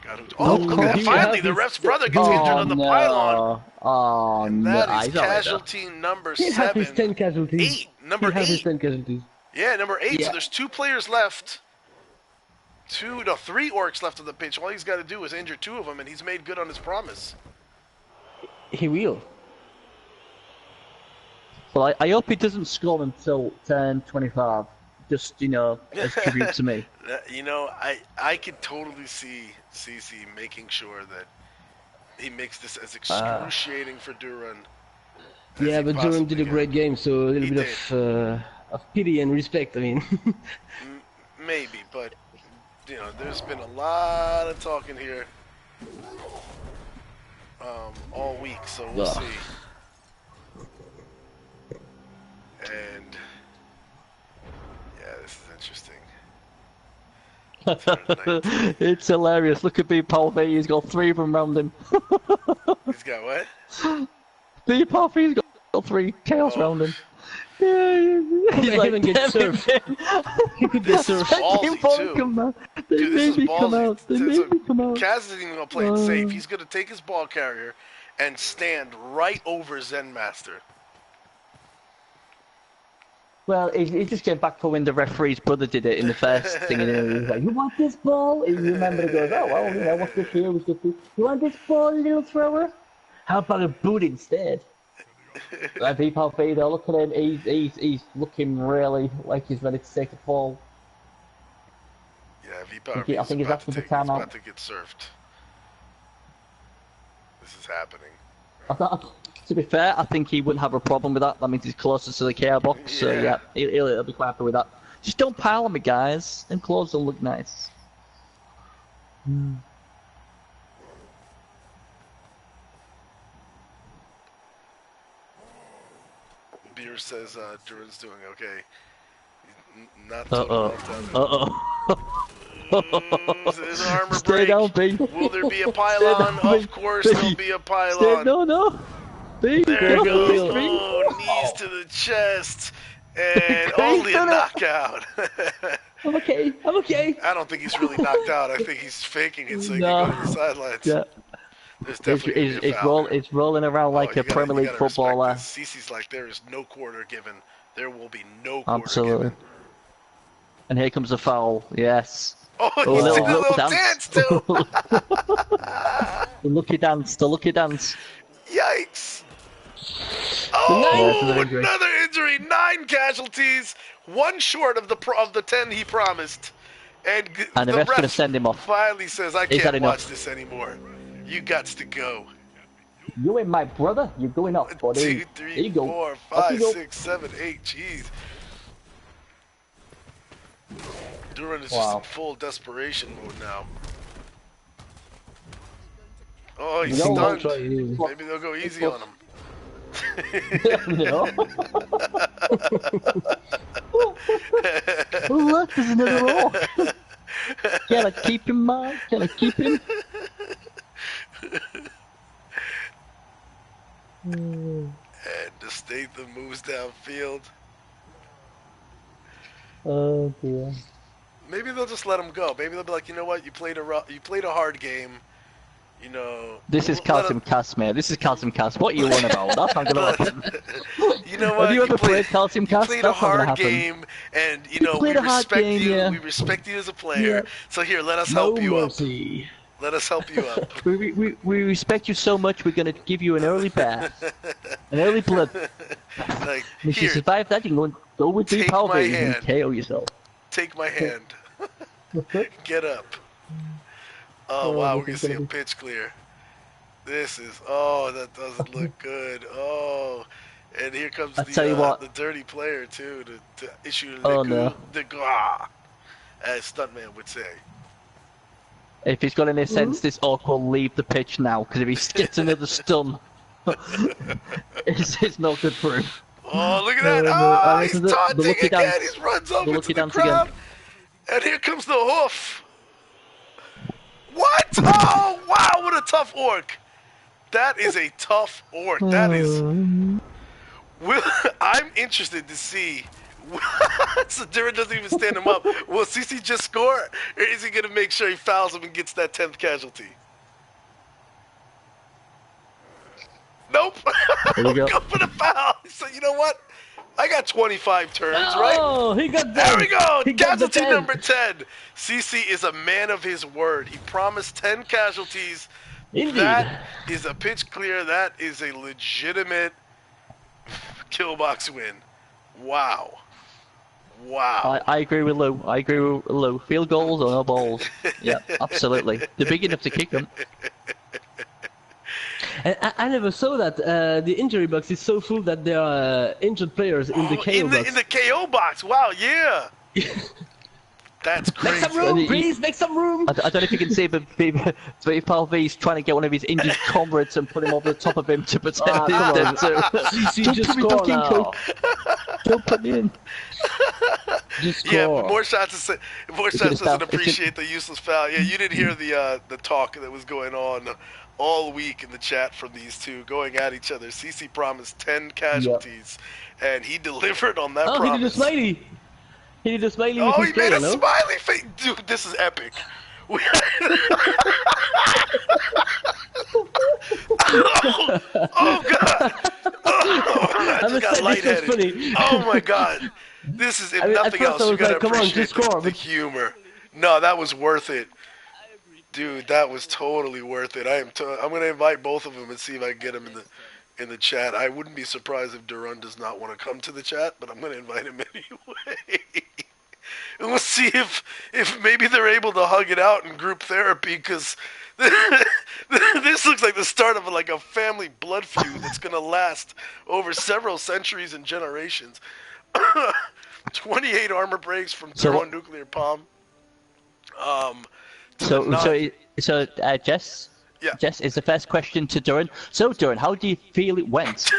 Forgot who. Look at that! Finally, the ref's brother gets injured on the pylon. Oh and no! That is casualty number 7. He has his 10 casualties. 8. Number 8. He has his 10 casualties. Yeah, number 8. Yeah. So there's 2 players left. three orcs left on the pitch. All he's got to do is injure 2 of them, and he's made good on his promise. He will. Well, I hope he doesn't score until 10:25. Just, you know, as tribute to me. You know, I could totally see CC making sure that he makes this as excruciating for Durrun. Yeah, but Durrun did a great game, so a little bit of pity and respect, I mean. Maybe, but, you know, there's been a lot of talking here all week, so we'll see. And, yeah, this is interesting. It's hilarious. Look at BernieBuffon. He's got 3 of them around him. He's got what? BernieBuffon, he's got 3 chaos around him. Yeah, he's like, get surfed. He could get surfed. Ballsy, too. Dude, this is ballsy. Kaz isn't even going to play it safe. He's going to take his ball carrier and stand right over Zen Master. Well, he just came back for when the referee's brother did it in the first thing, and he was like, "You want this ball?" And you remember it goes, "Oh well, you know, what's this here? What's this here? You want this ball, little thrower? How about a boot instead?" BernieBuffon, though, look at him. He's looking really like he's ready to take a fall. Yeah, BernieBuffon. I think he's after the timeout. He's about to get surfed. This is happening. To be fair, I think he wouldn't have a problem with that. That means he's closest to the care box, so yeah, he'll be quite happy with that. Just don't pile on me, guys. Them clothes don't look nice. Beer says Durrun's doing okay. He's not His armor Stay break. down, B. Will there be a pylon? Of course there'll be a pylon. No. B. There goes. Oh, knees to the chest. And only a knockout. I'm okay. I don't think he's really knocked out. I think he's faking it so he can go to the sidelines. Yeah. There's definitely it's rolling around like a Premier League footballer. CC's like, there is no quarter given. There will be no quarter Absolutely. given. And here comes the foul. Yes. Oh, he's doing a little dance too. The lucky dance. Yikes. Oh, another injury. 9 casualties. 1 short of the 10 he promised. And the ref's going to send him off. Finally says, I can't watch this anymore. You gots to go. You ain't my brother. You're going off, buddy. 2, 3, 4, 5, 6, 7, 8. Jeez. Durrun is just in full desperation mode now. Oh, he's stunned. Maybe they'll go easy on him. No. Oh, look, there's another roll. Can I keep him, man? Can I keep him? And the Statham moves downfield. Oh dear. Maybe they'll just let him go. Maybe they'll be like, you know what? You played a hard game. You know. This is CalciumCas, mate. This is CalciumCas. What are you on about? That's not gonna happen. You know what? Have you ever played CalciumCas? You played a hard game, and you know we respect you. Yeah. We respect you as a player. Yeah. So here, let us help you up. Let us help you up. we respect you so much. We're gonna give you an early bath, an early blood. Like, if you survive that, you can go with BernieBuffon and KO yourself. Take my hand. Get up. Oh wow, we're gonna see a pitch clear. This is that doesn't look good. Oh, and here comes the dirty player too to issue the gah, as Stuntman would say. If he's got any sense, this orc will leave the pitch now, because if he gets another stun, it's not good for him. Oh, look at that! Oh, he's taunting again! He runs over to the crowd! And here comes the hoof! What? Oh, wow, what a tough orc! That is a tough orc. That is... I'm interested to see... So Durrun doesn't even stand him up. Will CC just score? Or is he going to make sure he fouls him and gets that 10th casualty? Nope. There you go. Go for the foul. So you know what? I got 25 turns, right? Oh, he got There them. we go! He got the Casualty 10. number 10. CC is a man of his word. He promised 10 casualties. Indeed. That is a pitch clear. That is a legitimate kill box win. Wow. Wow. I agree with Lou. I agree with Lou. Field goals or no balls. Yeah, absolutely. They're big enough to kick them. And I never saw that the injury box is so full that there are injured players in the KO box. In the KO box. Wow, yeah. That's crazy. Make some room, please. Make some room. I don't know if you can see, but POMB's trying to get one of his injured comrades and put him over the top of him to protect his dead too. CC, just score now. Don't put me in. Just score. Yeah, but more shots doesn't appreciate the useless foul. Yeah, you didn't hear the talk that was going on all week in the chat from these two going at each other. CC promised 10 casualties, and he delivered on that promise. He did a smiley. He did a smiley with his he made player, a no? smiley face. Dude, this is epic. oh God. I just got lightheaded. Funny. Oh my God. This is, if nothing else, you gotta appreciate the humor. No, that was worth it. Dude, that was totally worth it. I'm gonna invite both of them and see if I can get them in the chat. I wouldn't be surprised if Durrun does not want to come to the chat, but I'm gonna invite him anyway. And we'll see if maybe they're able to hug it out in group therapy, because this looks like the start of like a family blood feud that's gonna last over several centuries and generations. 28 armor breaks from Thermonuclear POMB. Jess? Yeah. Jess, is the first question to Durrun. So, Durrun, how do you feel it went?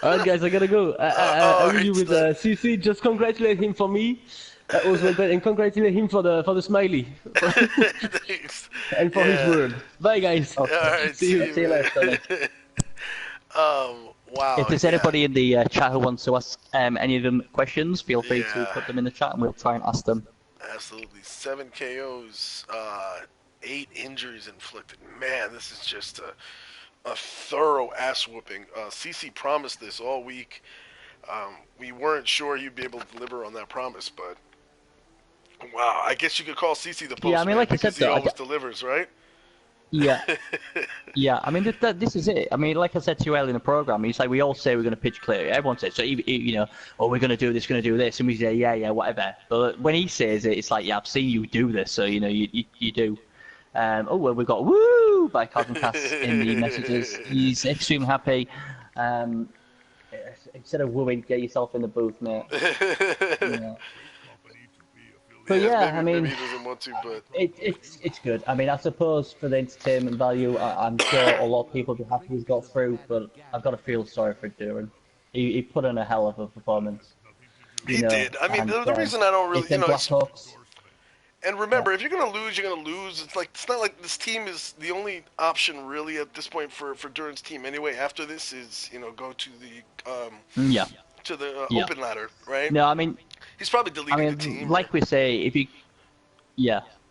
Alright, guys, I gotta go. I leave you with CC. Just congratulate him for me. That was well done, and congratulate him for the smiley. Thanks. And for his word. Bye, guys. Okay. All right, see you later. Wow. If there's anybody in the chat who wants to ask any of them questions, feel free to put them in the chat and we'll try and ask them. Absolutely. 7 KOs, 8 injuries inflicted. Man, this is just a thorough ass whooping. CC promised this all week. We weren't sure he'd be able to deliver on that promise, but wow, I guess you could call CC the postman, because he always delivers, right? Yeah. Yeah, I mean, this is it. I mean, like I said to you earlier in the program, it's like we all say we're going to pitch clear. Everyone says, so, you know, oh, we're going to do this, and we say, yeah, whatever. But when he says it, it's like, yeah, I've seen you do this, so, you know, you do. Oh, well, we've got woo by CalciumCas in the messages. He's extremely happy. Instead of wooing, get yourself in the booth, mate. Yeah. But yeah, I mean, maybe he doesn't want to, but it's good. I mean, I suppose for the entertainment value, I'm sure a lot of people will be happy he's got through, but I've got to feel sorry for Durrun. He put in a hell of a performance. He did. I mean, the reason I don't really, you know, and remember, if you're gonna lose, you're gonna lose. It's not like this team is the only option really at this point for Durrun's team anyway. After this is, you know, go to the to the open ladder, right? No, I mean, he's probably deleting the team. Like we say, if you,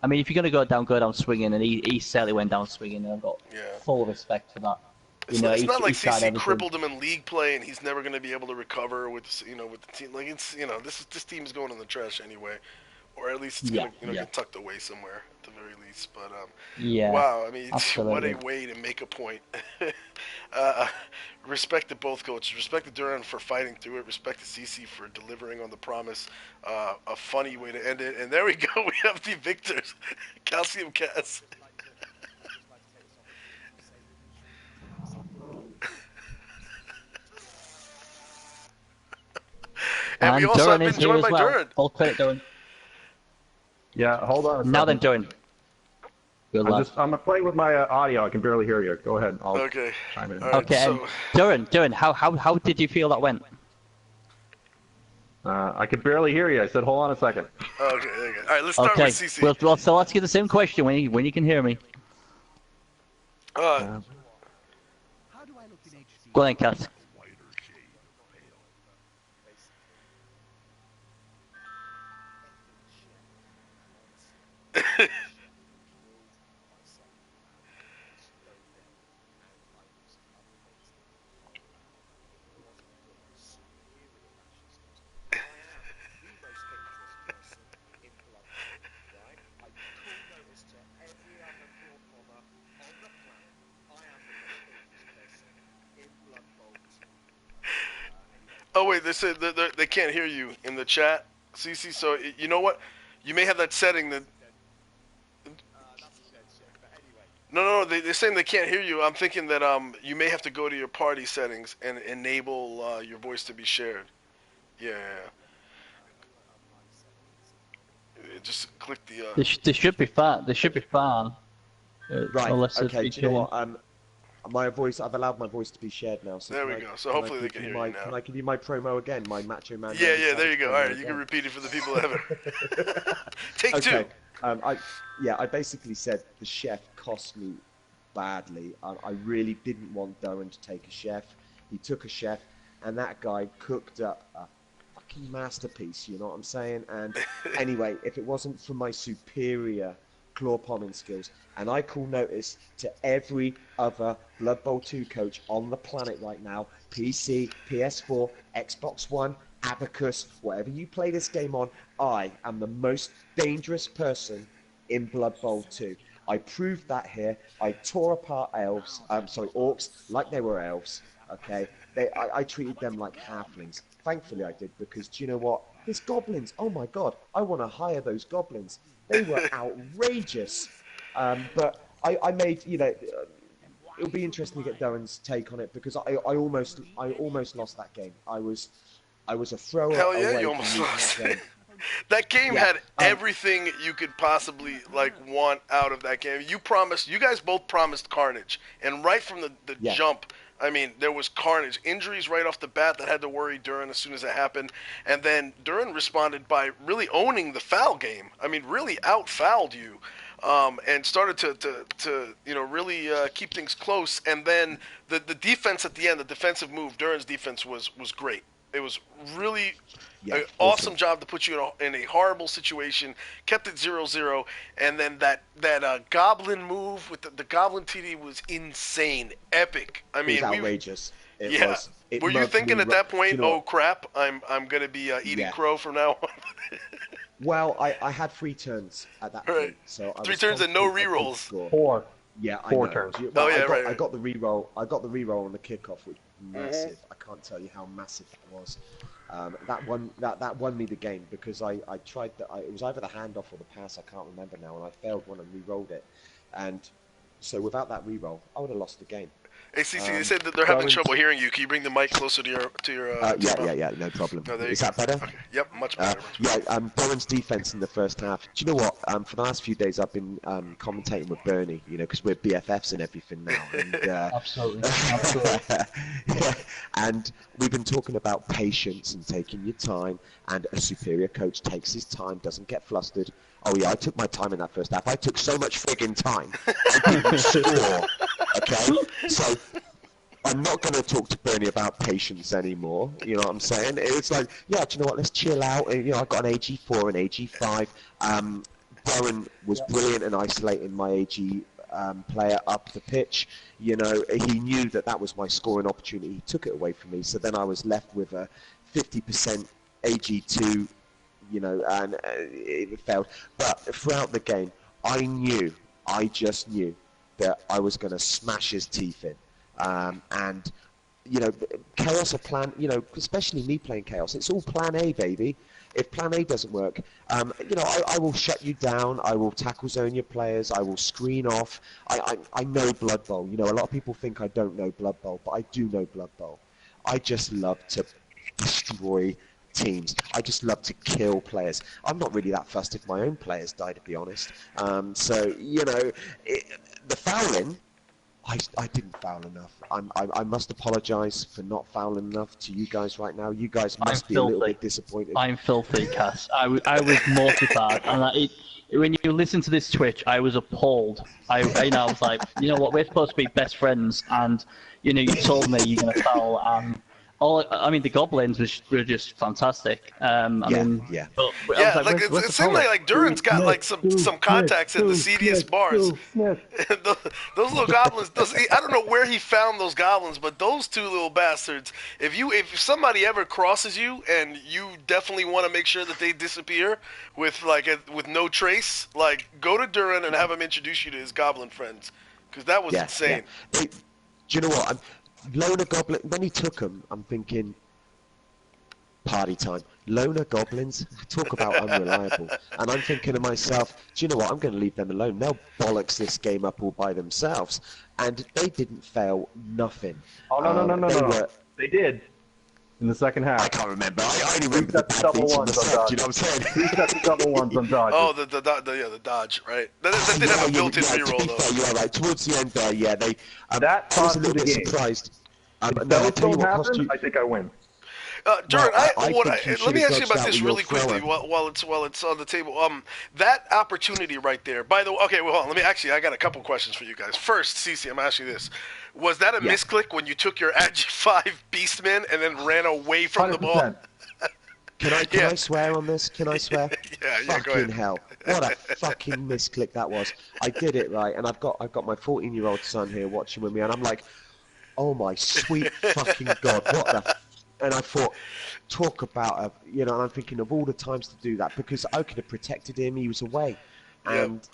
I mean, if you're gonna go down swinging, and he certainly went down swinging, and I've got full respect for that. It's not like CC crippled him in league play, and he's never gonna be able to recover with with the team. Like this team is going in the trash anyway. Or at least it's gonna get tucked away somewhere at the very least. But wow, I mean, what a way to make a point. Respect to both coaches. Respect to Durrun for fighting through it. Respect to CC for delivering on the promise. A funny way to end it. And there we go. We have the victors, CalciumCas. And we also have been joined by Durrun. Full credit, Durrun. Yeah, hold on a second. Now then, Durrun. I'm playing with my audio. I can barely hear you. Go ahead. I'll chime in. Okay, Durrun, how did you feel that went? I can barely hear you. I said, hold on a second. Okay, there you go. All right, let's start with CC. Well, so let's get the same question when you can hear me. How do I look in HD? Go ahead, Cass. Oh wait, they said that they can't hear you in the chat, CC. So you know what? You may have that setting that. No, they're saying they can't hear you. I'm thinking that you may have to go to your party settings and enable your voice to be shared. Yeah. Just click the. They should be fine. They should be fine. Right. Okay. Do you know changed. what? My voice. I've allowed my voice to be shared now. So there we go. So hopefully they can hear you now. Can I give you my promo again? My Macho Man. Yeah. There you go. All right, you can repeat it for the people that haven't. Take two. I basically said the chef cost me badly. I really didn't want Durrun to take a chef. He took a chef, and that guy cooked up a fucking masterpiece. You know what I'm saying? And anyway, if it wasn't for my superior claw palming skills, and I call notice to every other Blood Bowl 2 coach on the planet right now, PC, PS4, Xbox One, Abacus, whatever you play this game on, I am the most dangerous person in Blood Bowl 2. I proved that here. I tore apart orcs like they were elves. Okay, I treated them like halflings. Thankfully, I did, because do you know what? There's goblins. Oh my god, I want to hire those goblins. They were outrageous. But I made, it'll be interesting to get Durrun's take on it, because I almost lost that game. I was a thrower. Hell yeah, away you almost from lost it. That game had everything you could possibly want out of that game. You guys both promised carnage, and right from the jump, I mean, there was carnage, injuries right off the bat that had to worry Durrun as soon as it happened, and then Durrun responded by really owning the foul game. I mean, really out-fouled you, and started to really keep things close. And then the defense at the end, the defensive move, Durrun's defense was great. It was really an awesome job to put you in a horrible situation. Kept it 0-0, and then that goblin move with the goblin TD was insane, epic. I mean, it was outrageous. Were you thinking at that point, oh crap, I'm gonna be eating crow from now on? Well, I had 3 turns at that point, so 3 turns and no rerolls. 4. Yeah, 4 turns. Well, I got the reroll. I got the reroll on the kickoff, which was massive. I can't tell you how massive that was. That won me the game, because I tried it was either the handoff or the pass. I can't remember now, and I failed one and re-rolled it. And so without that reroll, I would have lost the game. Hey, CC, they said that they're having trouble hearing you. Can you bring the mic closer to your yeah, no problem. Is that better? Okay. Yep, much better. Durrun's defense in the first half. Do you know what? For the last few days, I've been commentating with Bernie, because we're BFFs and everything now. And, Absolutely. And we've been talking about patience and taking your time, and a superior coach takes his time, doesn't get flustered. Oh yeah, I took my time in that first half. I took so much friggin' time. I didn't score. Okay, so I'm not going to talk to Bernie about patience anymore. You know what I'm saying? It's like, yeah, do you know what? Let's chill out. And, I got an AG4 and AG5. Durrun was brilliant in isolating my AG player up the pitch. He knew that was my scoring opportunity. He took it away from me. So then I was left with a 50% AG2. And it failed. But throughout the game, I just knew that I was going to smash his teeth in. And Chaos are plan, especially me playing Chaos, it's all plan A, baby. If plan A doesn't work, I will shut you down, I will tackle zone your players, I will screen off. I know Blood Bowl. A lot of people think I don't know Blood Bowl, but I do know Blood Bowl. I just love to destroy teams. I just love to kill players. I'm not really that fussed if my own players die, to be honest. The fouling, I didn't foul enough. I must apologise for not fouling enough to you guys right now. You guys must be a little bit disappointed. I'm filthy, Cass. I was mortified, and when you listen to this Twitch, I was appalled. I was like, you know what, we're supposed to be best friends, and you told me you're gonna foul, and the goblins were just fantastic. It seemed like Durrun's got some contacts at the seediest bars. Those little goblins. I don't know where he found those goblins, but those 2 little bastards. If somebody ever crosses you, and you definitely want to make sure that they disappear with no trace, go to Durrun and have him introduce you to his goblin friends, because that was insane. Do you know what? Loner Goblin, when he took him, I'm thinking, party time. Loner goblins, talk about unreliable. And I'm thinking to myself, do you know what? I'm going to leave them alone. They'll bollocks this game up all by themselves. And they didn't fail nothing. Oh, no. They did. In the second half. I can't remember. I only remember the bad things on myself. Do you know what I'm saying? Three sets of double ones on dodge. Oh, the dodge, right? That did have a built-in reroll, though. Fair, you are right. Towards the end there, yeah, they... that I was a little bit surprised. If that don't happen, I think I win. Durrun, let me ask you about this really quickly while it's on the table. That opportunity right there. By the way, okay, well, hold on. I got a couple questions for you guys. First, Cece, I'm asking you this: was that a misclick when you took your Agi 5 Beastman and then ran away from 100%. The ball? Can I swear on this? Can I swear? Yeah, go ahead. Hell, what a fucking misclick that was. I did it right, and I've got my 14-year-old son here watching with me, and I'm like, oh my sweet fucking god, what the. And I thought, talk about and I'm thinking of all the times to do that, because I could have protected him, he was away. And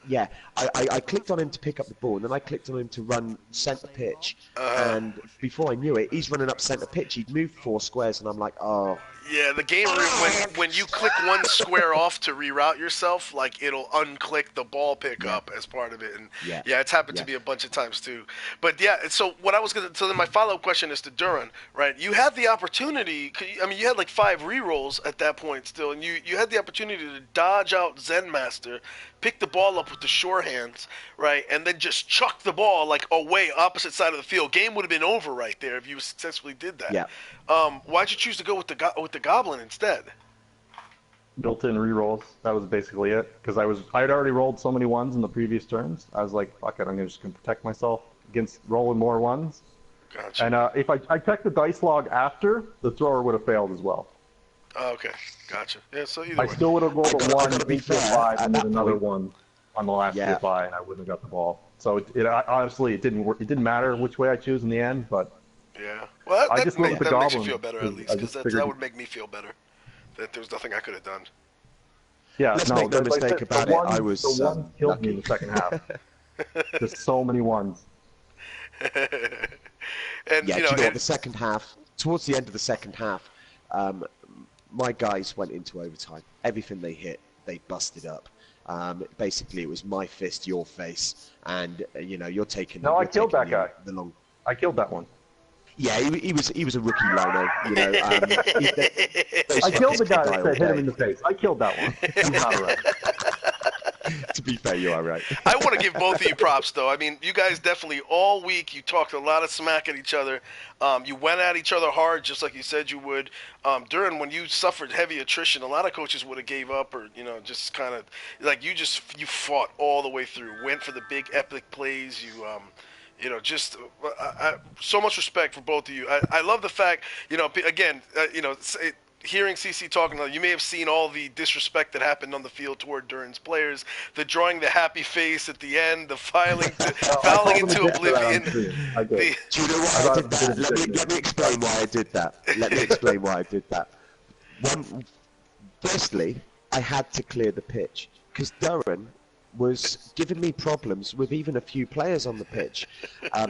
I clicked on him to pick up the ball, and then I clicked on him to run centre pitch. And before I knew it, he's running up centre pitch. He'd moved 4 squares, and I'm like, oh. Yeah, the game when you click one square off to reroute yourself, like it'll unclick the ball pickup as part of it, and it's happened to me a bunch of times too. But so then my follow-up question is to Durrun, right? You had the opportunity. I mean, you had like 5 rerolls at that point still, and you had the opportunity to dodge out Zen Master, pick the ball up with the sure hands, right, and then just chuck the ball like away opposite side of the field. Game would have been over right there if you successfully did that. Yeah. Why'd you choose to go with the Goblin instead? Built-in rerolls. That was basically it. Because I had already rolled so many ones in the previous turns. I was like, fuck it, I'm just gonna protect myself against rolling more ones. Gotcha. And if I checked the dice log after, the thrower would have failed as well. Oh, okay, gotcha. Yeah, so either way. I still would have rolled a 1, a 5, and then another 1 on the last PFI, and I wouldn't have got the ball. So honestly, it didn't work. It didn't matter which way I choose in the end, but. Yeah. Well, that makes you feel better, at least, because that would make me feel better. That there was nothing I could have done. Yeah, let's make no mistake about it. I was the one killed me in the second half. Just so many ones. And the second half, towards the end of the second half, my guys went into overtime. Everything they hit, they busted up. Basically, it was my fist, your face, and you're taking. No, I killed that guy. I killed that one. Yeah, he was a rookie loner. I killed the guy that hit him in the face. I killed that one. I'm not right. To be fair, you are right. I want to give both of you props, though. I mean, you guys definitely all week you talked a lot of smack at each other. You went at each other hard, just like you said you would. Durrun, when you suffered heavy attrition, a lot of coaches would have gave up, or just kind of like you fought all the way through, went for the big epic plays. So much respect for both of you. I love the fact, hearing CC talking, you may have seen all the disrespect that happened on the field toward Durran's players, the drawing the happy face at the end, the fouling into oblivion. Do you know why I did that? Let me explain why I did that. Firstly, I had to clear the pitch, because Durrun was giving me problems with even a few players on the pitch.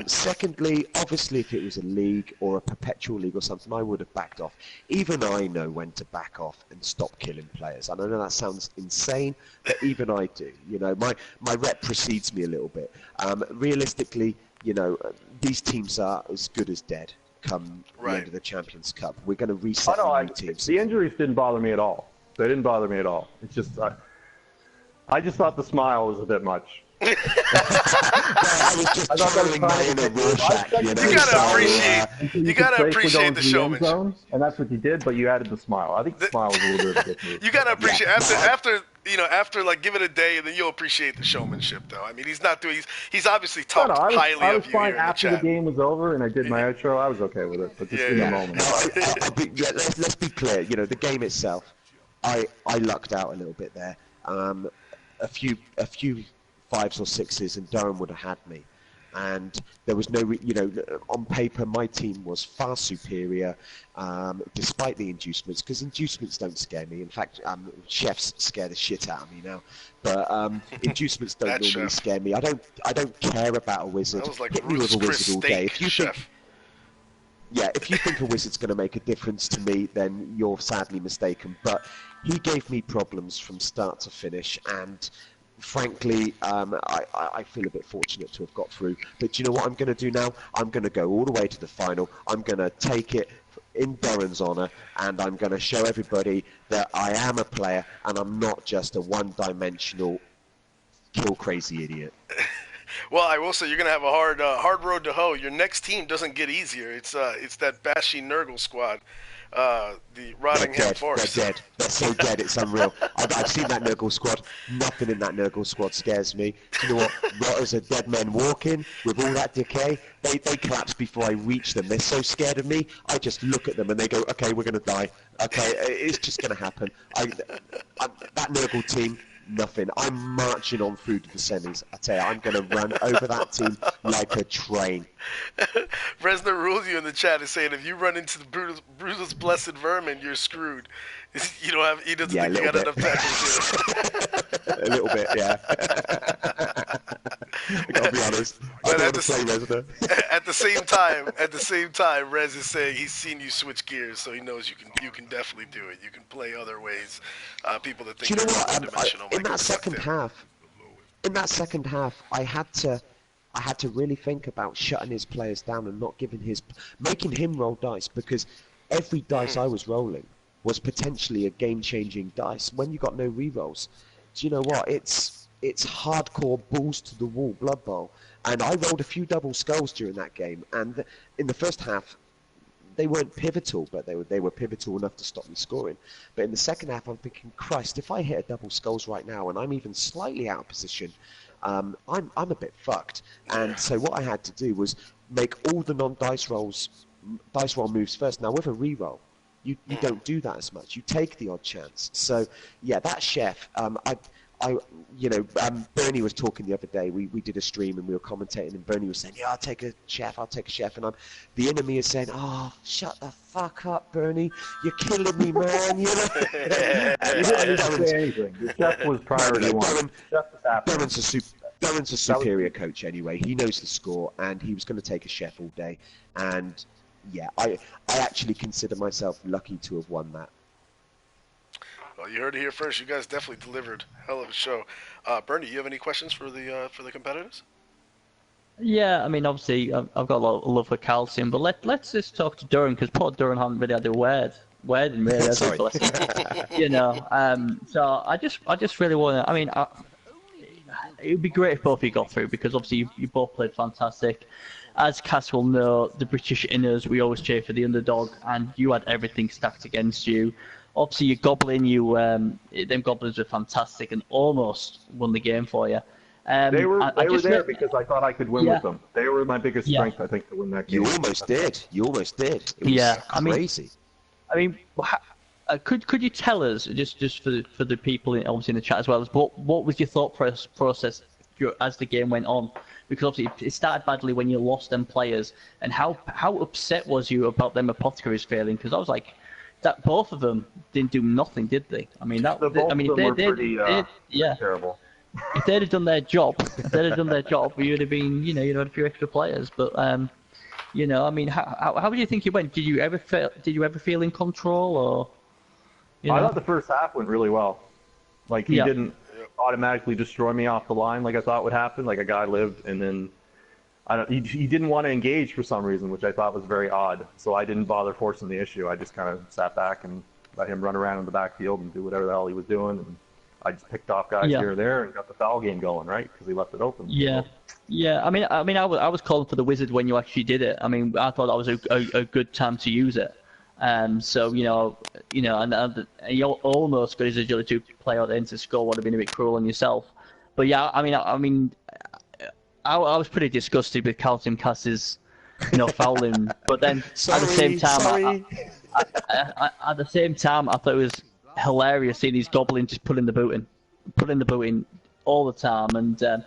Secondly, obviously, if it was a league or a perpetual league or something, I would have backed off. Even I know when to back off and stop killing players. I know that sounds insane, but even I do. My rep precedes me a little bit. Realistically, these teams are as good as dead come the end of the Champions Cup. We're going to reset the new teams. The injuries didn't bother me at all. They didn't bother me at all. It's just... I just thought the smile was a bit much. I was just trolling my Rorschach, You gotta appreciate the showmanship. And that's what you did, but you added the smile. I think the smile was a little bit of a good move. You gotta appreciate after like give it a day, and then you'll appreciate the showmanship, though. I mean, he's obviously talked highly of you. I was fine after the game was over and I did my outro. I was okay with it, but just in the moment. Let's be clear. The game itself, I lucked out a little bit there. A few 5s or 6s, and Durrun would have had me. And there was no, on paper, my team was far superior, despite the inducements, because inducements don't scare me. In fact, chefs scare the shit out of me now. But inducements don't normally scare me. I don't care about a wizard. That was like Hit me with a wizard all day. If you think, yeah, if you think a wizard's going to make a difference to me, then you're sadly mistaken. But he gave me problems from start to finish, and frankly, I feel a bit fortunate to have got through. But do you know what I'm going to do now? I'm going to go all the way to the final. I'm going to take it in Durrun's honour, and I'm going to show everybody that I am a player, and I'm not just a one-dimensional kill-crazy idiot. Well, I will say you're gonna have a hard road to hoe. Your next team doesn't get easier. It's that Bashy Nurgle squad, the Rottingham Forest. They're dead. They're so dead. It's unreal. I've seen that Nurgle squad. Nothing in that Nurgle squad scares me. Do you know what? Rotters are dead men walking with all that decay. They collapse before I reach them. They're so scared of me. I just look at them and they go, "Okay, we're gonna die. Okay, it's just gonna happen." That Nurgle team. Nothing. I'm marching on through to the semis. I tell you, I'm going to run over that team like a train. Resner rules you in the chat is saying if you run into the Brutal's blessed vermin, you're screwed. You don't have. He doesn't think you got enough tackles. A little bit, yeah. I gotta be honest. But at the same time, Rez is saying he's seen you switch gears, so he knows you can definitely do it. You can play other ways. People that think you know you're what? one-dimensional. In that second half, I had to really think about shutting his players down and not making him roll dice, because every dice I was rolling was potentially a game-changing dice. When you got no rerolls, do you know what? It's hardcore balls to the wall Blood Bowl, and I rolled a few double skulls during that game. And in the first half, they weren't pivotal, but they were pivotal enough to stop me scoring. But in the second half, I'm thinking, Christ, if I hit a double skulls right now, and I'm even slightly out of position, I'm a bit fucked. And so what I had to do was make all the dice roll moves first. Now with a reroll, you don't do that as much. You take the odd chance. So yeah, that chef, Bernie was talking the other day. We did a stream and we were commentating, and Bernie was saying, "Yeah, I'll take a chef." And the enemy is saying, "Oh, shut the fuck up, Bernie! You're killing me, man!" You know. You didn't say anything. The chef was priority one. Durrun's a superior coach anyway. He knows the score, and he was going to take a chef all day. And yeah, I actually consider myself lucky to have won that. Well, you heard it here first. You guys definitely delivered. Hell of a show. Bernie, you have any questions for the competitors? Yeah, I mean, obviously, I've got a lot of love for Calcium, but let's just talk to Durrun, because poor Durrun hasn't really had a wedding, really, has he, bless him? You know, so I just really want to. I mean, it would be great if both of you got through, because obviously you both played fantastic. As Cass will know, the British inners, we always cheer for the underdog, and you had everything stacked against you. Obviously, your Goblin, them Goblins were fantastic and almost won the game for you. They were there because I thought I could win with them. They were my biggest strength, I think, to win that game. You almost did. It was crazy. I mean, could you tell us, just for the people obviously in the chat as well, what was your thought process as the game went on? Because obviously it started badly when you lost them players, and how upset was you about them apothecaries failing? Because I was like, that both of them didn't do nothing, did they? I mean, they were terrible. If they'd have done their job, we would have been, you had a few extra players. But I mean, how do you think it went? Did you ever feel in control, or? I thought the first half went really well. Like he didn't automatically destroy me off the line like I thought would happen. Like a guy lived, and then he didn't want to engage for some reason, which I thought was very odd. So I didn't bother forcing the issue. I just kind of sat back and let him run around in the backfield and do whatever the hell he was doing. And I just picked off guys here or there and got the foul game going, right? Because he left it open. Yeah. I mean, I was calling for the wizard when you actually did it. I mean, I thought that was a good time to use it. So and he almost got his agility to play out into score. Would have been a bit cruel on yourself. But yeah, I mean, I was pretty disgusted with CalciumCas's, fouling. But then at the same time, I thought it was hilarious seeing these goblins just pulling the boot in all the time, and they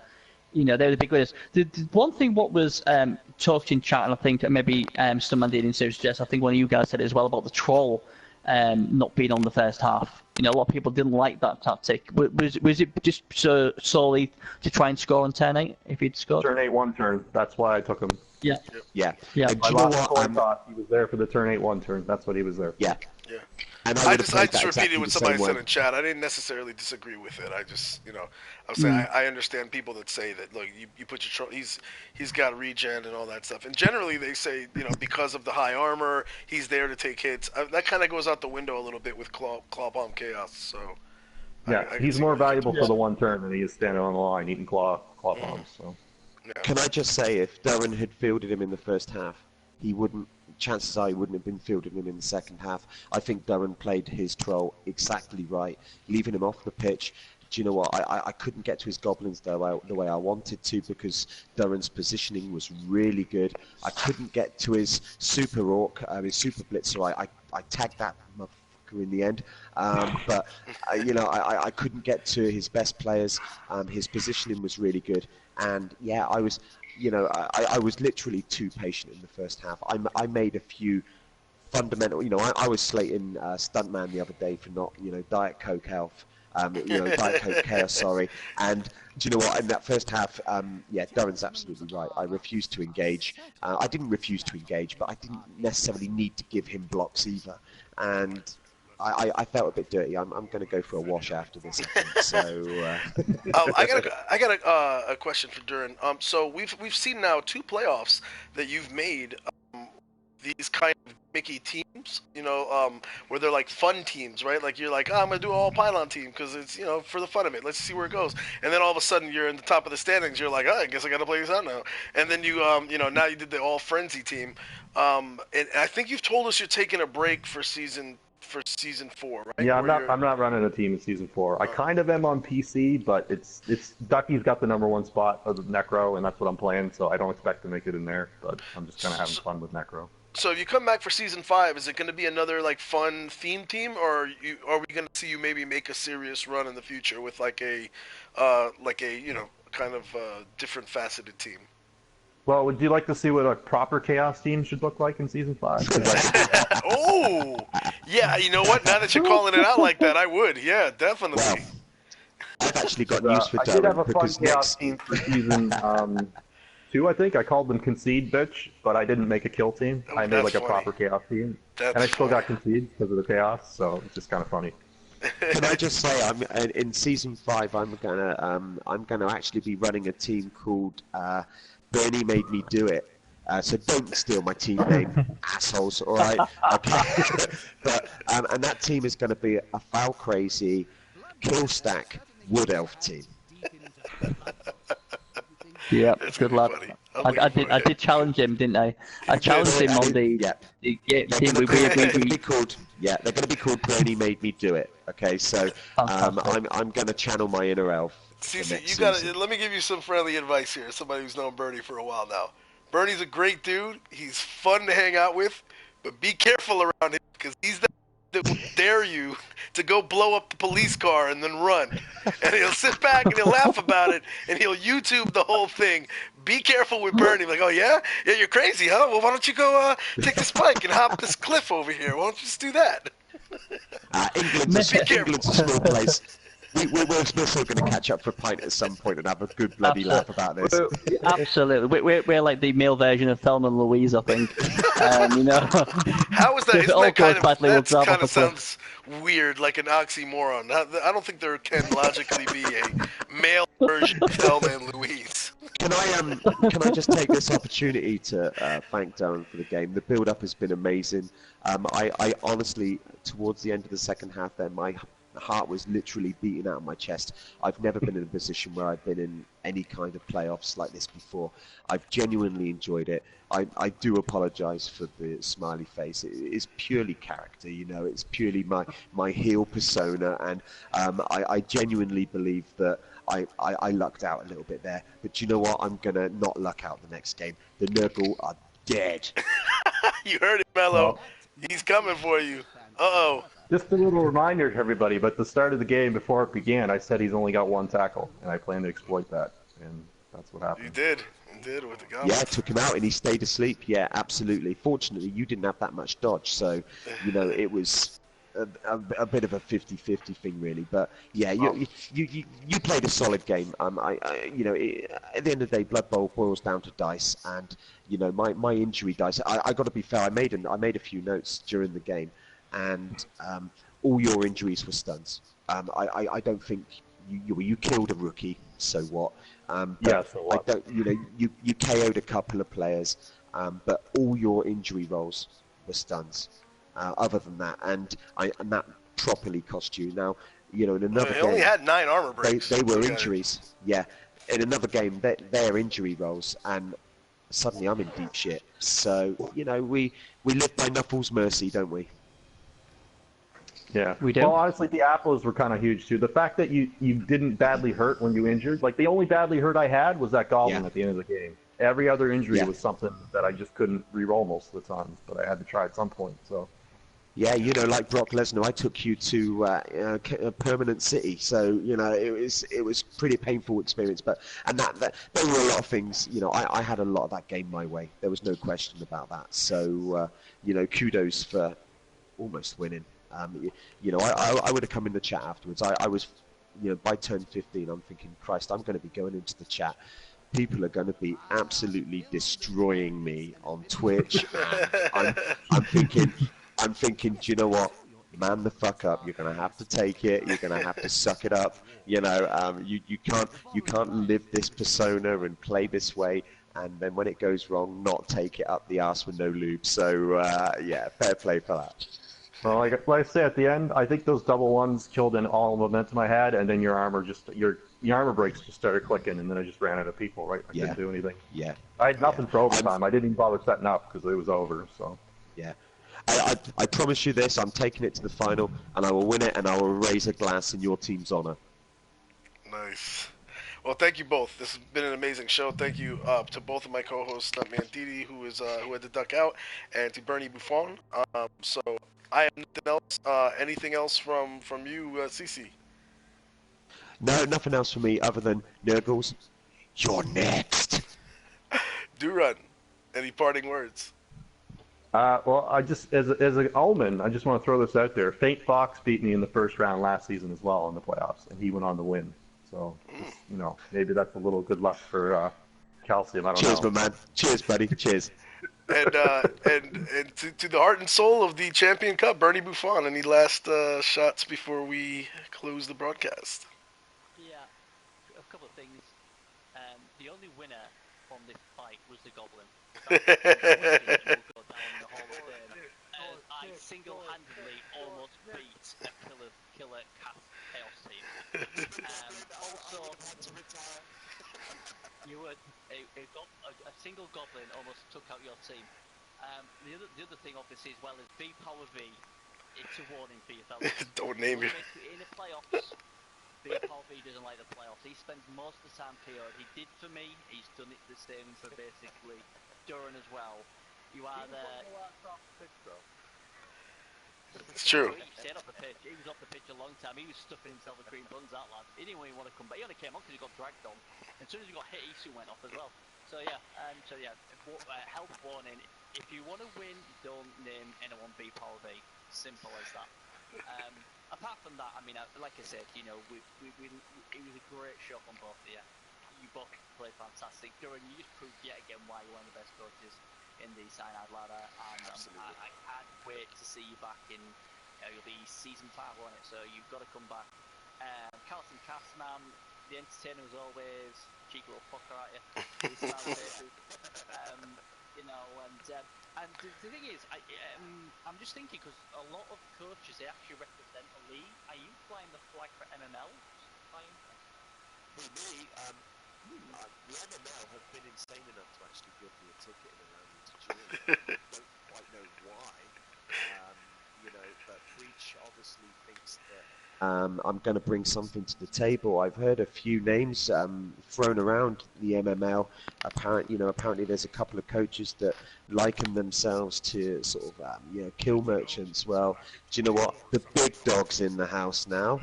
were the big winners. The one thing what was talked in chat, and I think maybe Stuntmandidi in Serious Jest, I think one of you guys said it as well, about the troll not being on the first half. You know, a lot of people didn't like that tactic. Was it just solely to try and score on turn 8 if he'd scored? Turn 8 1 turn. That's why I took him. Yeah. Yeah. Yeah. And do you know what? He was there for the turn 8 1 turn. That's what he was there for. Yeah. Yeah. And I would have played just that repeated exactly what the somebody same said way. in chat. I didn't necessarily disagree with it. I just, I'm saying I understand people that say that, look, you put your he's got regen and all that stuff. And generally they say, because of the high armor, he's there to take hits. That kind of goes out the window a little bit with Claw Bomb Chaos. So yeah, he's more valuable for the 1 turn than he is standing on the line eating claw bombs. So. Yeah. Can I just say, if Durrun had fielded him in the first half, he wouldn't. Chances are he wouldn't have been fielding him in the second half. I think Durrun played his troll exactly right, leaving him off the pitch. Do you know what? I couldn't get to his goblins the way I wanted to because Durrun's positioning was really good. I couldn't get to his super orc, his super blitzer. I tagged that motherfucker in the end, but I couldn't get to his best players. His positioning was really good, and yeah, I was literally too patient in the first half. I made a few fundamental, I was slating Stuntman the other day for not, Diet Coke Elf, Diet Coke Chaos, sorry. And do you know what? In that first half, Durrun's absolutely right. I refused to engage. I didn't refuse to engage, but I didn't necessarily need to give him blocks either. And I felt a bit dirty. I'm going to go for a wash after this, I think. So. I got a question for Durrun. So we've seen now 2 playoffs that you've made. These kind of Mickey teams, where they're like fun teams, right? Like you're like, I'm gonna do an all pylon team because it's for the fun of it. Let's see where it goes. And then all of a sudden you're in the top of the standings. You're like, I guess I gotta play this out now. And then you now you did the all frenzy team. And I think you've told us you're taking a break for season 4, right? Yeah, I'm not running a team in season 4. I kind of am on PC, but it's Ducky's got the #1 spot of the Necro, and that's what I'm playing. So I don't expect to make it in there, but I'm just kind of having fun with Necro. So if you come back for season 5, is it going to be another like fun theme team, or are we going to see you maybe make a serious run in the future with like a kind of different faceted team? Well, would you like to see what a proper Chaos team should look like in season 5? Oh, yeah. You know what? Now that you're calling it out like that, I would. Yeah, definitely. Well, I've actually got news for Durrun. I did have a fun Chaos team for season 2, I think. I called them Concede Bitch, but I didn't make a kill team. I made like a proper Chaos team. And I still got Concede because of the Chaos, so it's just kind of funny. Can I just say, in season 5, I'm gonna actually be running a team called Bernie Made Me Do It. So don't steal my team name, assholes. All right. Okay. But and that team is going to be a foul crazy, kill stack wood elf team. Yeah, good lad. I did challenge him, didn't I? I challenged him on the team. They're going to be called Bernie Made Me Do It. Okay, so I'm going to channel my inner elf. CC, you got. Let me give you some friendly advice here. Somebody who's known Bernie for a while now. Bernie's a great dude. He's fun to hang out with, but be careful around him because he's the that will dare you to go blow up the police car and then run. And he'll sit back and he'll laugh about it and he'll YouTube the whole thing. Be careful with Bernie. Like, oh yeah? Yeah, you're crazy, huh? Well, why don't you go take this bike and hop this cliff over here? Why don't you just do that? England's a small place. We're still going to catch up for a pint at some point and have a good bloody laugh about this. Absolutely. We're like the male version of Thelma and Louise, I think. You know. How is that? If it all goes badly, we'll drop off a sounds weird, like an oxymoron. I don't think there can logically be a male version of Thelma and Louise. Can I just take this opportunity to thank Durrun for the game? The build-up has been amazing. I honestly, towards the end of the second half there, my heart was literally beating out of my chest. I've never been in a position where I've been in any kind of playoffs like this before. I've genuinely enjoyed it. I do apologise for the smiley face. It is purely character, you know. It's purely my heel persona, and I genuinely believe that I lucked out a little bit there. But you know what? I'm gonna not luck out the next game. The Nurgle are dead. You heard it, Mello. He's coming for you. Uh-oh. Just a little reminder to everybody, but at the start of the game, before it began, I said he's only got one tackle, and I plan to exploit that, and that's what happened. You did. You did with the gun. Yeah, took him out, and he stayed asleep. Yeah, absolutely. Fortunately, you didn't have that much dodge, so, you know, it was a bit of a 50-50 thing, really. But yeah, you played a solid game. You know, at the end of the day, Blood Bowl boils down to dice, and you know, my injury dice. I got to be fair. I made a few notes during the game, and all your injuries were stuns. I don't think you killed a rookie. So what? Yeah, so what? I don't. You know, you KO'd a couple of players, but all your injury rolls were stuns. Other than that, and that properly cost you. Now, you know, in another game, he only had 9 armor breaks. They were injuries. Yeah, in another game, they're injury rolls, and suddenly I'm in deep shit. So, you know, we live by Knuckles' mercy, don't we? Yeah, we do. Well, honestly, the apples were kind of huge too. The fact that you didn't badly hurt when you injured, like the only badly hurt I had was that goblin at the end of the game. Every other injury was something that I just couldn't re-roll most of the time, but I had to try at some point. So. Yeah, you know, like Brock Lesnar, I took you to a permanent city, so you know it was pretty painful experience. But that there were a lot of things. You know, I had a lot of that game my way. There was no question about that. So you know, kudos for almost winning. You know, I would have come in the chat afterwards. I was, you know, by turn 15, I'm thinking, Christ, I'm going to be going into the chat. People are going to be absolutely destroying me on Twitch. And I'm thinking, do you know what? Man the fuck up. You're going to have to take it. You're going to have to suck it up. You know, you can't live this persona and play this way. And then when it goes wrong, not take it up the arse with no lube. So yeah, fair play for that. Well, like I say at the end, I think those double ones killed in all momentum I had, and then your armor breaks just started clicking, and then I just ran out of people. Right, I couldn't do anything. Yeah, I had nothing for overtime. I didn't even bother setting up because it was over. So yeah, I promise you this: I'm taking it to the final, and I will win it, and I will raise a glass in your team's honor. Nice. Well, thank you both. This has been an amazing show. Thank you to both of my co-hosts, Stuntmandidi, who had to duck out, and to BernieBuffon. So I have nothing else. Anything else from you, CC? No, nothing else from me other than Nurgles. You're next. Durrun, any parting words? Well, I just as an Ullman, I just want to throw this out there. Faint Fox beat me in the first round last season as well in the playoffs, and he went on to win. So, you know, maybe that's a little good luck for Calcium. I don't know. Cheers, my man. Cheers, buddy. Cheers. And to the heart and soul of the Champion Cup, BernieBuffon. Any last shots before we close the broadcast? Yeah, a couple of things. The only winner from this fight was the Goblin. I single-handedly almost beat a killer chaos team. Also, you were a single goblin almost took out your team. The other thing, obviously, as well is B Power V. It's a warning for you fellas. Don't name it. In the playoffs, B Power V doesn't like the playoffs. He spends most of the time PO'd. He did for me. He's done it the same for basically Durrun as well. You are there. It's true. He stayed off the pitch. He was off the pitch a long time. He was stuffing himself with green buns, that lad. He didn't really want to come back. He only came on because he got dragged on. As soon as he got hit, he soon went off as well. So yeah, health warning. If you want to win, don't name anyone B Power V. Simple as that. Apart from that, I mean, like I said, you know, it was a great show from both of you. You both played fantastic. Durrun, you just proved yet again why you're one of the best coaches in the Cyanide ladder, and I can't wait to see you back in. You'll be season 5 on it, so you've got to come back. CalciumCas, man, the entertainer as always. Cheeky little fucker at you. You know, and the thing is, I'm just thinking because a lot of coaches they actually represent a league. Are you flying the flag for MML? For me, the MML have been insane enough to actually give me a ticket and allow me to join. I don't quite know why, you know, but Breach obviously thinks that I'm going to bring something to the table. I've heard a few names thrown around the MML. Apparently there's a couple of coaches that liken themselves to sort of you know, kill merchants. Well, do you know what? The big dog's in the house now.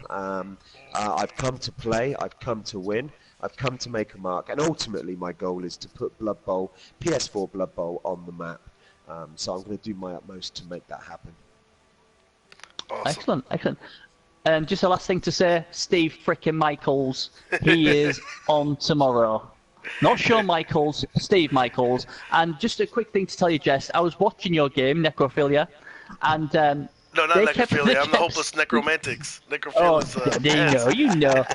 I've come to play. I've come to win. I've come to make a mark, and ultimately my goal is to put Blood Bowl, PS4 Blood Bowl on the map. So I'm going to do my utmost to make that happen. Awesome. Excellent. And just a last thing to say, Steve frickin' Michaels, he is on tomorrow. Not Shawn Michaels, Steve Michaels. And just a quick thing to tell you, Jess, I was watching your game, Necrophilia, and No, not necrophilia. I'm the hopeless necromantics. Necrophilia's. You know.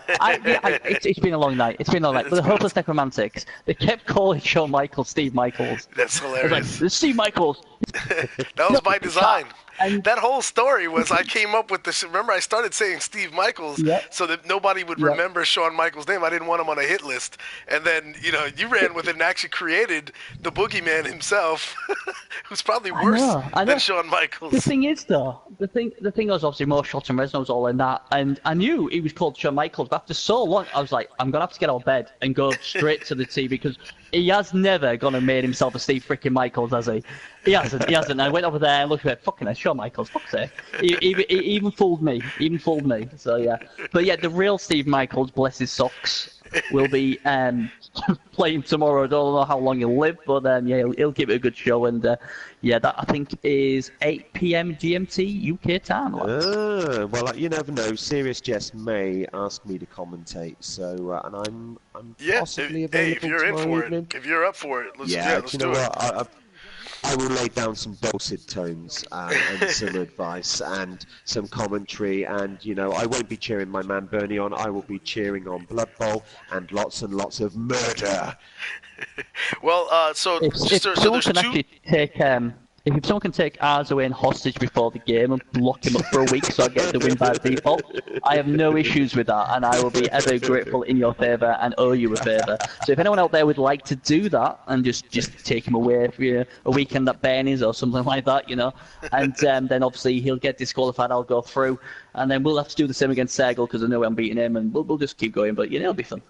It's been a long night. But the hopeless necromantics, they kept calling Shawn Michaels Steve Michaels. That's hilarious. Like, Steve Michaels. That was by design. That whole story was I came up with this. Remember, I started saying Steve Michaels so that nobody would remember Shawn Michaels' name. I didn't want him on a hit list. And then, you ran with it and actually created the boogeyman himself, who's probably worse than Shawn Michaels. The thing is, though, the thing was obviously more shots and Resno was all in that. And I knew he was called Shawn Michaels, but after so long, I was like, I'm going to have to get out of bed and go straight to the TV because he has never gone and made himself a Steve freaking Michaels, has he? He hasn't. I went over there and looked at it, fucking hell, Shawn Michaels, fuck's sake. He even fooled me. So, yeah. But, yeah, the real Steve Michaels, bless his socks, will be playing tomorrow. I don't know how long he'll live, but, he'll give it a good show. And, that, I think, is 8 p.m. GMT UK time. Well, you never know. Serious Jest may ask me to commentate, so, and I'm possibly available if you're in for evening. it, if you're up for it, let's do it. I will lay down some dulcet tones and some advice and some commentary, and I won't be cheering my man Bernie on. I will be cheering on Blood Bowl and lots of murder. Well, if someone can take Arzaway hostage before the game and lock him up for a week so I get the win by default, I have no issues with that, and I will be ever grateful in your favour and owe you a favour. So if anyone out there would like to do that and just take him away for a weekend at Bernie's or something like that, and then obviously he'll get disqualified, I'll go through, and then we'll have to do the same against Sergel because I know I'm beating him, and we'll just keep going. But it'll be fun.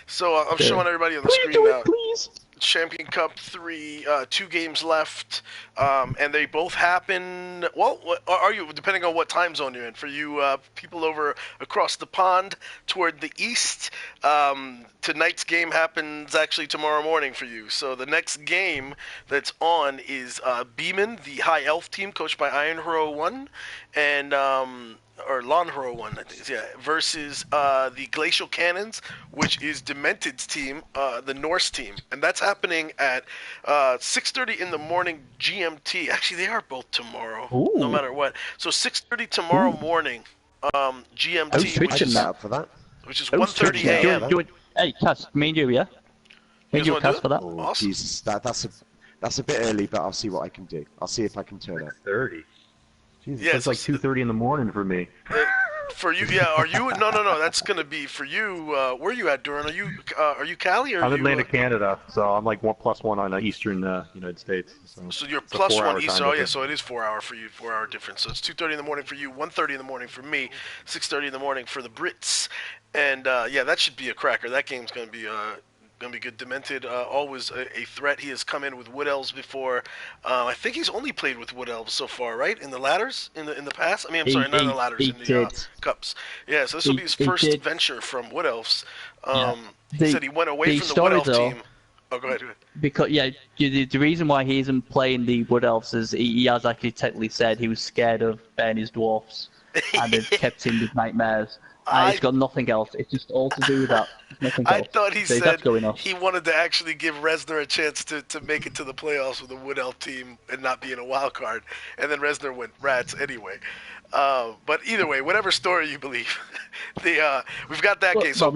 So I'm showing everybody on the screen now. Please. Champion Cup 3, 2 games left, and they both happen. Well, are you depending on what time zone you're in? For you people over across the pond toward the east, tonight's game happens actually tomorrow morning for you. So the next game that's on is Beeman, the High Elf team, coached by Iron Hero 1, and or Lon Hero 1, I think, versus the Glacial Cannons, which is Demented's team, the Norse team, and that's happening at 6:30 in the morning GMT. Actually, they are both tomorrow, no matter what. So 6:30 tomorrow morning GMT, which is 1:30 a.m. Hey, Cass, me and you, yeah? Me and you, Cass, for that. Awesome. Jesus, that's a bit early, but I'll see what I can do. I'll see if I can turn it. 30. Jesus, it's like 2:30 in the morning for me. For you, are you? No. That's gonna be for you. Where are you at, Durrun? Are you Cali or? I'm in Atlantic, Canada, so I'm like 1+1 on Eastern United States. So you're +1 Eastern. Oh yeah, so it is 4 hour for you, 4 hour difference. So it's 2:30 in the morning for you, 1:30 in the morning for me, 6:30 in the morning for the Brits, and that should be a cracker. That game's gonna be good. Demented, always a threat. He has come in with Wood Elves before. I think he's only played with Wood Elves so far, right? In the ladders, in the past. I mean, I'm sorry, not in the ladders, in the cups. Yeah, so this will be his first venture from Wood Elves. He said he went away from the Wood Elf team. Oh, go ahead. Because the reason why he isn't playing the Wood Elves is he has actually technically said he was scared of Bernie's dwarfs, and it kept him with nightmares. It's got nothing else. It's just all to do with that. I thought he said he wanted to actually give Resner a chance to make it to the playoffs with the Wood Elf team and not be in a wild card. And then Resner went Rats anyway. But either way, whatever story you believe, we've got that game. So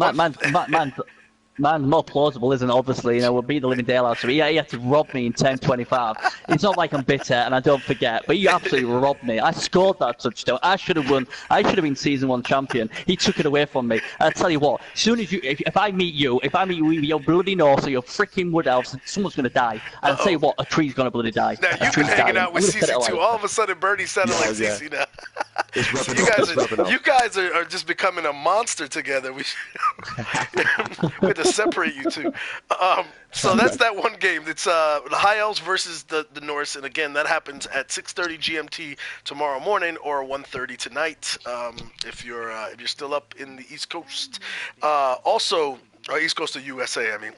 man's more plausible, isn't it? Obviously, we'll beat the living daylights. So he had to rob me in 10:25. It's not like I'm bitter and I don't forget, but he absolutely robbed me. I scored that touchdown. I should have won. I should have been season 1 champion. He took it away from me. And I tell you what, as soon as if I meet you with your bloody Norse or your freaking Wood Elves, someone's going to die. And I'll tell you what, a tree's going to bloody die. Now you've been hanging out with CC2. All of a sudden, Bernie sounded like CC now. So you guys are just becoming a monster together. We have to separate you two. So that's that one game. It's the High Elves versus the Norse, and again that happens at 6:30 GMT tomorrow morning or 1:30 tonight. If you're still up in the East Coast, also East Coast of USA. I mean.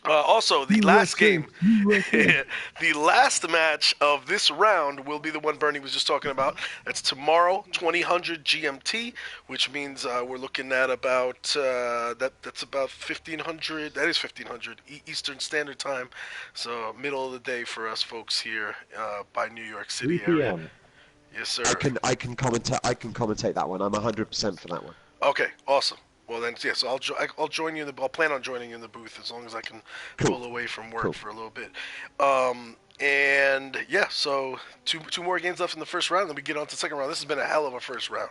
Also, the last game, the last match of this round will be the one Bernie was just talking about. That's tomorrow, 2000 GMT, which means we're looking at about that's about 1500. That is 1500 Eastern Standard Time, so middle of the day for us folks here by New York City 3 area. p.m. Yes, sir. I can commentate that one. I'm 100% for that one. Okay, awesome. Well then, yeah. So I'll join you. I'll plan on joining you in the booth as long as I can pull away from work for a little bit. And yeah, so two more games left in the first round. Then we get on to the second round. This has been a hell of a first round.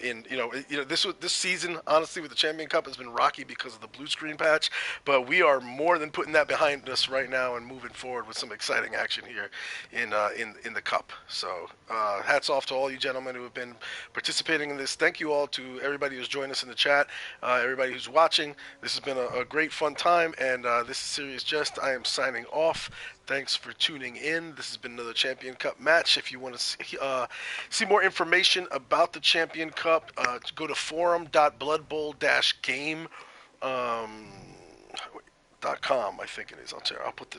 This season, honestly, with the Champion Cup has been rocky because of the blue screen patch. But we are more than putting that behind us right now and moving forward with some exciting action here in the Cup. So hats off to all you gentlemen who have been participating in this. Thank you all to everybody who's joined us in the chat, everybody who's watching. This has been a great fun time, and this is Serious Jest. I am signing off. Thanks for tuning in. This has been another Champion Cup match. If you want to see more information about the Champion Cup, go to forum.bloodbowl-game.com. I think it is. I'll put the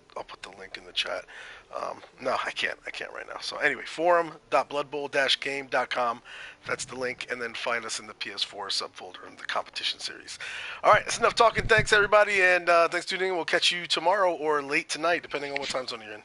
link in the chat. No, I can't right now. So anyway, forum.bloodbowl-game.com. That's the link, and then find us in the PS4 subfolder in the competition series. All right, that's enough talking. Thanks everybody, and thanks for tuning in. We'll catch you tomorrow or late tonight, depending on what time zone you're in.